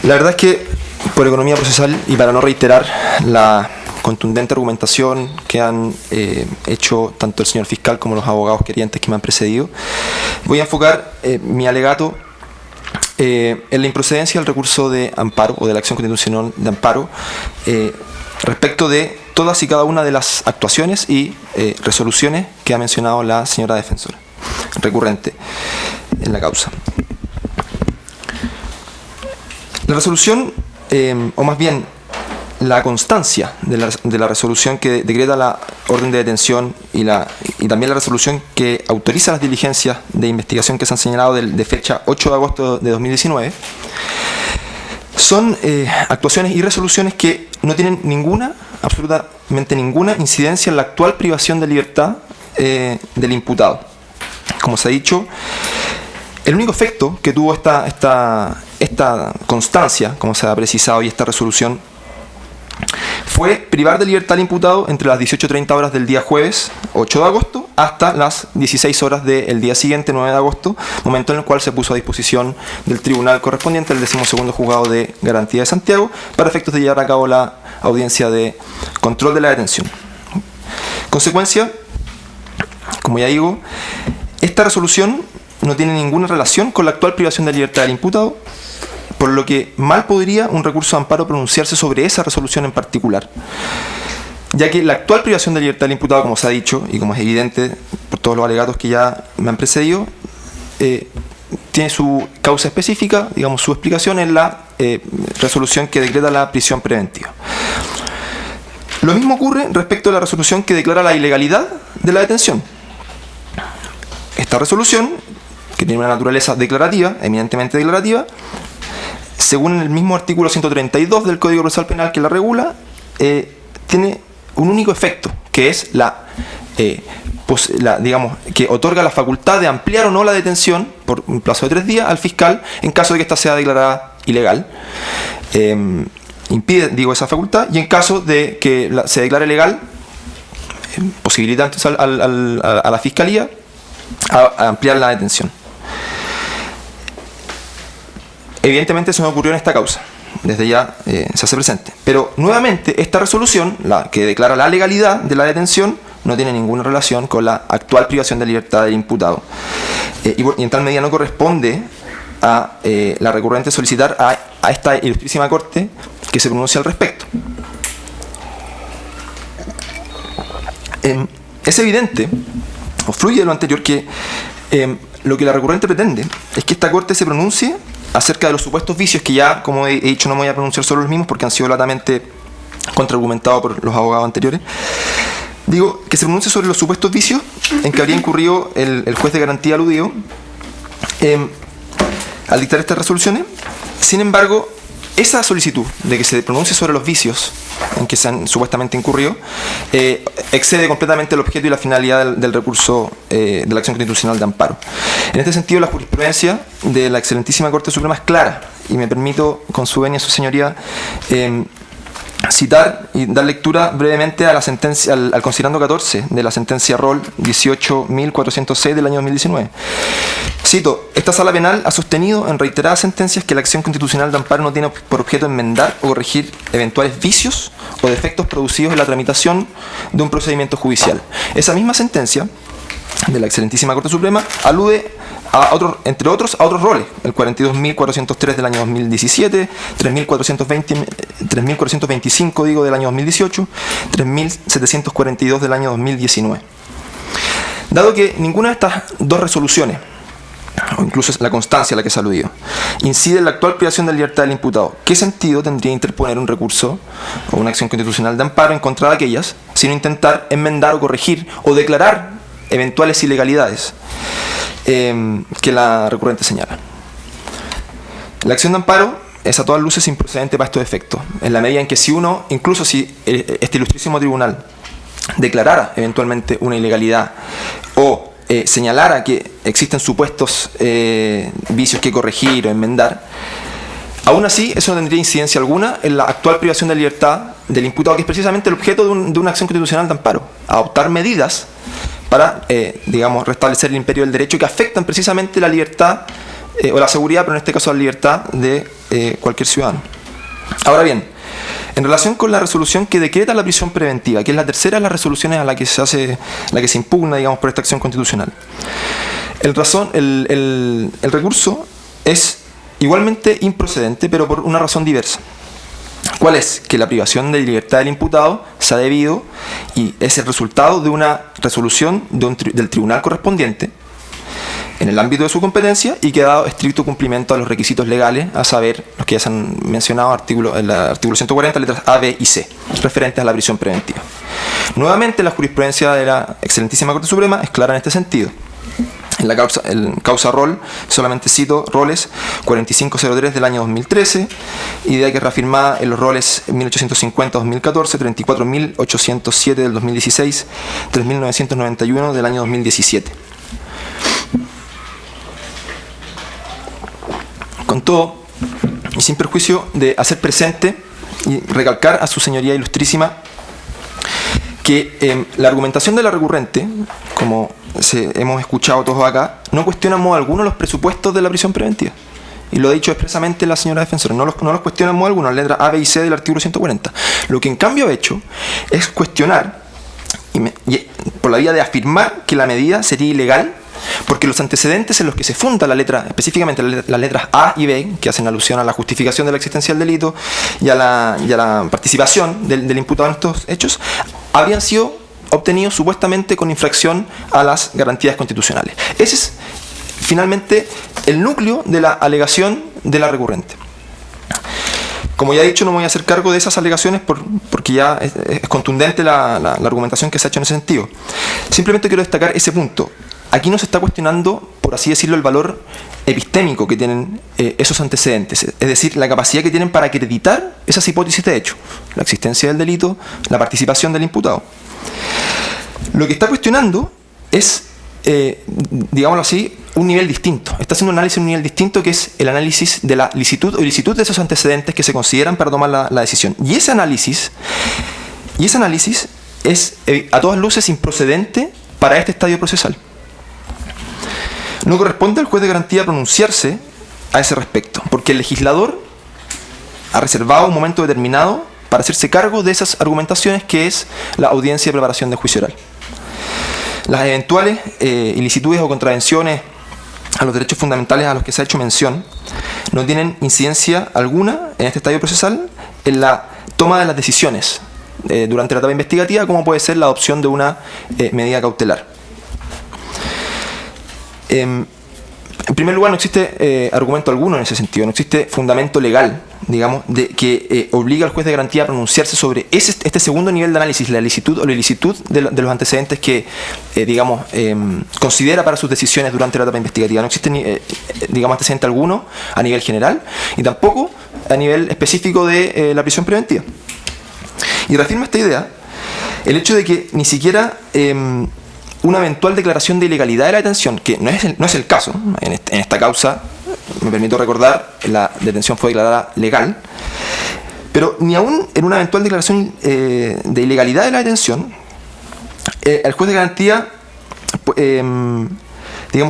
La verdad es que, por economía procesal y para no reiterar la contundente argumentación que han hecho tanto el señor fiscal como los abogados querellantes que me han precedido, voy a enfocar mi alegato en la improcedencia del recurso de amparo o de la acción constitucional de amparo respecto de todas y cada una de las actuaciones y resoluciones que ha mencionado la señora defensora recurrente en la causa. La resolución, o más bien la constancia de la resolución que decreta la orden de detención y también la resolución que autoriza las diligencias de investigación que se han señalado de fecha 8 de agosto de 2019, son actuaciones y resoluciones que no tienen absolutamente ninguna incidencia en la actual privación de libertad del imputado. Como se ha dicho, el único efecto que tuvo esta constancia, como se ha precisado, y esta resolución, fue privar de libertad al imputado entre las 18:30 horas del día jueves 8 de agosto hasta las 16 horas del día siguiente, 9 de agosto, momento en el cual se puso a disposición del tribunal correspondiente, el 12º Juzgado de Garantía de Santiago, para efectos de llevar a cabo la audiencia de control de la detención. Consecuencia, como ya digo, esta resolución no tiene ninguna relación con la actual privación de libertad del imputado, por lo que mal podría un recurso de amparo pronunciarse sobre esa resolución en particular, ya que la actual privación de libertad del imputado, como se ha dicho y como es evidente por todos los alegatos que ya me han precedido, tiene su causa específica, digamos su explicación en la resolución que decreta la prisión preventiva. Lo mismo ocurre respecto a la resolución que declara la ilegalidad de la detención. Esta resolución, que tiene una naturaleza declarativa, eminentemente declarativa, según el mismo artículo 132 del Código Procesal Penal que la regula, tiene un único efecto, que es digamos, que otorga la facultad de ampliar o no la detención por un plazo de 3 días al fiscal en caso de que ésta sea declarada ilegal. impide, digo, esa facultad, y en caso de que se declare legal, posibilita entonces a la Fiscalía a ampliar la detención. Evidentemente eso no ocurrió en esta causa, desde ya se hace presente. Pero nuevamente esta resolución, la que declara la legalidad de la detención, no tiene ninguna relación con la actual privación de libertad del imputado. Y en tal medida no corresponde a la recurrente solicitar a esta ilustrísima Corte que se pronuncie al respecto. Es evidente, o fluye de lo anterior, que lo que la recurrente pretende es que esta Corte se pronuncie acerca de los supuestos vicios, que ya, como he dicho, no me voy a pronunciar sobre los mismos porque han sido latamente contraargumentados por los abogados anteriores. Digo, que se pronuncie sobre los supuestos vicios en que habría incurrido el juez de garantía aludido al dictar estas resoluciones. Sin embargo, esa solicitud de que se pronuncie sobre los vicios en que se han supuestamente incurrido excede completamente el objeto y la finalidad del recurso de la acción constitucional de amparo. En este sentido, la jurisprudencia de la excelentísima Corte Suprema es clara, y me permito, con su venia, su señoría, citar y dar lectura brevemente a la sentencia, al considerando 14 de la sentencia Roll 18.406 del año 2019. Cito: esta sala penal ha sostenido en reiteradas sentencias que la acción constitucional de amparo no tiene por objeto enmendar o corregir eventuales vicios o defectos producidos en la tramitación de un procedimiento judicial. Esa misma sentencia de la excelentísima Corte Suprema alude a entre otros a otros roles: el 42.403 del año 2017, 3.425 digo del año 2018, 3.742 del año 2019. Dado que ninguna de estas dos resoluciones, o incluso la constancia a la que se ha aludido, incide en la actual privación de libertad del imputado, ¿qué sentido tendría interponer un recurso o una acción constitucional de amparo en contra de aquellas, sino intentar enmendar o corregir o declarar eventuales ilegalidades que la recurrente señala? La acción de amparo es a todas luces improcedente para estos efectos, en la medida en que incluso si este ilustrísimo tribunal declarara eventualmente una ilegalidad o señalara que existen supuestos vicios que corregir o enmendar, aún así eso no tendría incidencia alguna en la actual privación de libertad del imputado, que es precisamente el objeto de una acción constitucional de amparo: adoptar medidas para, restablecer el imperio del derecho, que afectan precisamente la libertad o la seguridad, pero en este caso la libertad de cualquier ciudadano. Ahora bien, en relación con la resolución que decreta la prisión preventiva, que es la tercera de las resoluciones a la que se impugna, por esta acción constitucional, el recurso es igualmente improcedente, pero por una razón diversa. ¿Cuál es? Que la privación de libertad del imputado se ha debido y es el resultado de una resolución del tribunal correspondiente en el ámbito de su competencia y que ha dado estricto cumplimiento a los requisitos legales, a saber, los que ya se han mencionado, el artículo 140, letras A, B y C, referentes a la prisión preventiva. Nuevamente, la jurisprudencia de la excelentísima Corte Suprema es clara en este sentido. En la causa Roll, solamente cito roles 4503 del año 2013, idea que es reafirmada en los roles 1850-2014, 34.807 del 2016, 3.991 del año 2017. Con todo, y sin perjuicio de hacer presente y recalcar a su señoría ilustrísima que la argumentación de la recurrente, como hemos escuchado todos acá, no cuestiona en modo alguno los presupuestos de la prisión preventiva. Y lo ha dicho expresamente la señora defensora, no los cuestiona en modo alguno, la letra A, B y C del artículo 140. Lo que en cambio ha hecho es cuestionar, por la vía de afirmar que la medida sería ilegal, porque los antecedentes en los que se funda la letra, específicamente las letras A y B, que hacen alusión a la justificación de la existencia del delito y a la participación del imputado en estos hechos, habían sido obtenidos supuestamente con infracción a las garantías constitucionales. Ese es finalmente el núcleo de la alegación de la recurrente. Como ya he dicho, no me voy a hacer cargo de esas alegaciones porque ya es contundente la argumentación que se ha hecho en ese sentido. Simplemente quiero destacar ese punto. Aquí no se está cuestionando, por así decirlo, el valor epistémico que tienen esos antecedentes, es decir, la capacidad que tienen para acreditar esas hipótesis de hecho, la existencia del delito, la participación del imputado. Lo que está cuestionando es, digámoslo así, un nivel distinto. Está haciendo un análisis en un nivel distinto, que es el análisis de la licitud o ilicitud de esos antecedentes que se consideran para tomar la decisión. Y ese análisis es a todas luces improcedente para este estadio procesal. No corresponde al juez de garantía pronunciarse a ese respecto, porque el legislador ha reservado un momento determinado para hacerse cargo de esas argumentaciones, que es la audiencia de preparación de juicio oral. Las eventuales ilicitudes o contravenciones a los derechos fundamentales a los que se ha hecho mención no tienen incidencia alguna en este estadio procesal en la toma de las decisiones durante la etapa investigativa, como puede ser la adopción de una medida cautelar. En primer lugar, no existe argumento alguno en ese sentido, no existe fundamento legal, digamos, que obliga al juez de garantía a pronunciarse sobre este segundo nivel de análisis, la licitud o la ilicitud de los antecedentes que, considera para sus decisiones durante la etapa investigativa. No existe, antecedente alguno a nivel general y tampoco a nivel específico de la prisión preventiva. Y reafirma esta idea el hecho de que ni siquiera una eventual declaración de ilegalidad de la detención, que no es el caso, en esta causa, me permito recordar, la detención fue declarada legal, pero ni aún en una eventual declaración de ilegalidad de la detención, el juez de garantía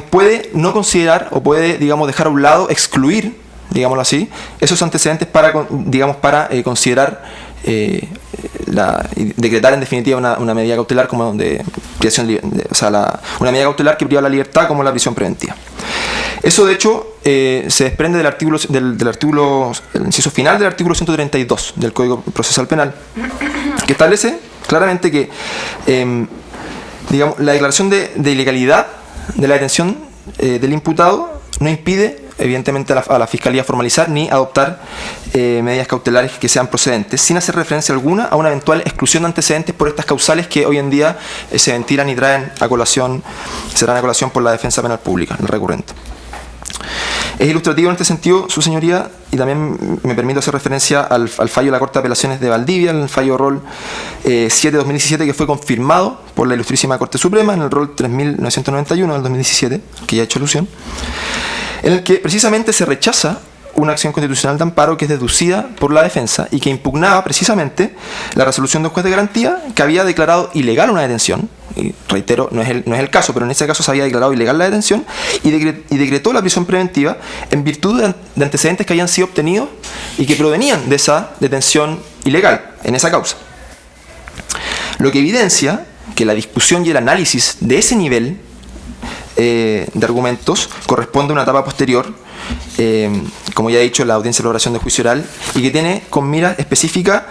puede no considerar o puede, dejar a un lado, excluir, digámoslo así, esos antecedentes para considerar decretar en definitiva una medida cautelar como de privación, una medida cautelar que priva la libertad, como la prisión preventiva. Eso, de hecho, se desprende del artículo, el inciso final del artículo 132 del Código Procesal Penal, que establece claramente que la declaración de ilegalidad de la detención del imputado no impide, evidentemente, a la Fiscalía formalizar ni adoptar medidas cautelares que sean procedentes, sin hacer referencia alguna a una eventual exclusión de antecedentes por estas causales que hoy en día se ventilan y serán a colación por la defensa penal pública, el recurrente. Es ilustrativo en este sentido, su señoría, y también me permito hacer referencia al fallo de la Corte de Apelaciones de Valdivia, el fallo rol 7-2017, que fue confirmado por la Ilustrísima Corte Suprema en el rol 3991 del 2017, que ya he hecho alusión, en el que precisamente se rechaza una acción constitucional de amparo que es deducida por la defensa y que impugnaba precisamente la resolución del juez de garantía, que había declarado ilegal una detención, y reitero, no es el caso, pero en ese caso se había declarado ilegal la detención, y decretó la prisión preventiva en virtud de antecedentes que habían sido obtenidos y que provenían de esa detención ilegal en esa causa. Lo que evidencia que la discusión y el análisis de ese nivel de argumentos corresponde a una etapa posterior, como ya he dicho, la audiencia de elaboración de juicio oral, y que tiene con mira específica,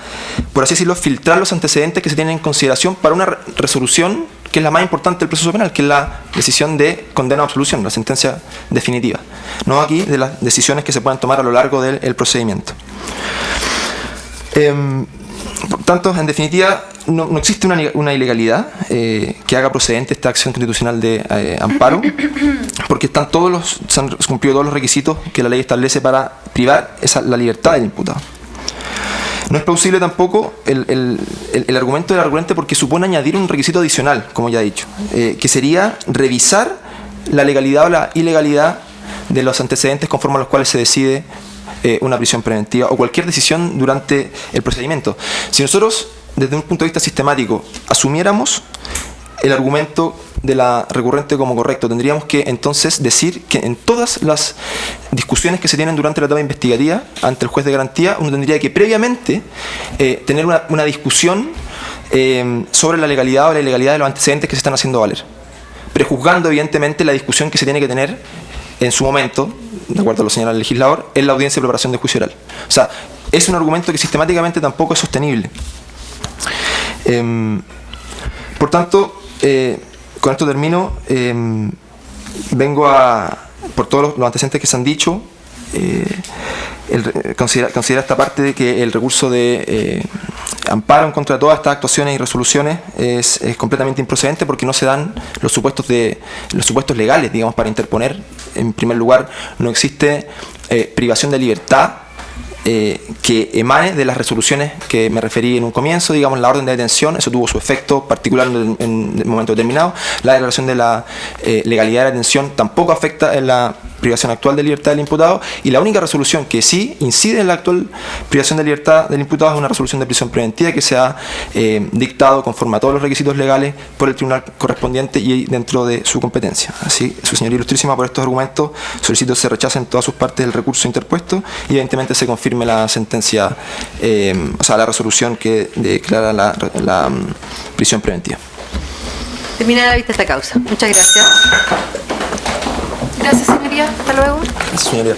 por así decirlo, filtrar los antecedentes que se tienen en consideración para una resolución que es la más importante del proceso penal, que es la decisión de condena o absolución, la sentencia definitiva, no aquí de las decisiones que se puedan tomar a lo largo del procedimiento. Por tanto, en definitiva, no existe una ilegalidad que haga procedente esta acción constitucional de amparo, porque se han cumplido todos los requisitos que la ley establece para privar la libertad del imputado. No es plausible tampoco el argumento del arguente, porque supone añadir un requisito adicional, como ya he dicho, que sería revisar la legalidad o la ilegalidad de los antecedentes conforme a los cuales se decide una prisión preventiva o cualquier decisión durante el procedimiento. Si nosotros, desde un punto de vista sistemático, asumiéramos el argumento de la recurrente como correcto, tendríamos que entonces decir que en todas las discusiones que se tienen durante la etapa investigativa ante el juez de garantía, uno tendría que previamente tener una discusión sobre la legalidad o la ilegalidad de los antecedentes que se están haciendo valer, prejuzgando evidentemente la discusión que se tiene que tener en su momento, de acuerdo a lo señala el legislador, en la audiencia de preparación de juicio oral. O sea, es un argumento que sistemáticamente tampoco es sostenible. Por tanto, con esto termino. Vengo por todos los antecedentes que se han dicho, considera esta parte de que el recurso de amparo en contra de todas estas actuaciones y resoluciones es completamente improcedente, porque no se dan los supuestos legales, para interponer. En primer lugar, no existe privación de libertad que emane de las resoluciones que me referí en un comienzo, digamos, la orden de detención, eso tuvo su efecto particular en un momento determinado. La declaración de la legalidad de la detención tampoco afecta en la privación actual de libertad del imputado, y la única resolución que sí incide en la actual privación de libertad del imputado es una resolución de prisión preventiva que se ha dictado conforme a todos los requisitos legales por el tribunal correspondiente y dentro de su competencia. Así, su señoría ilustrísima, por estos argumentos solicito se rechacen todas sus partes del recurso interpuesto y evidentemente se confirme la sentencia, o sea, la resolución que declara la prisión preventiva. Terminada la vista esta causa. Muchas gracias. Gracias, señoría. Hasta luego. Gracias, señoría.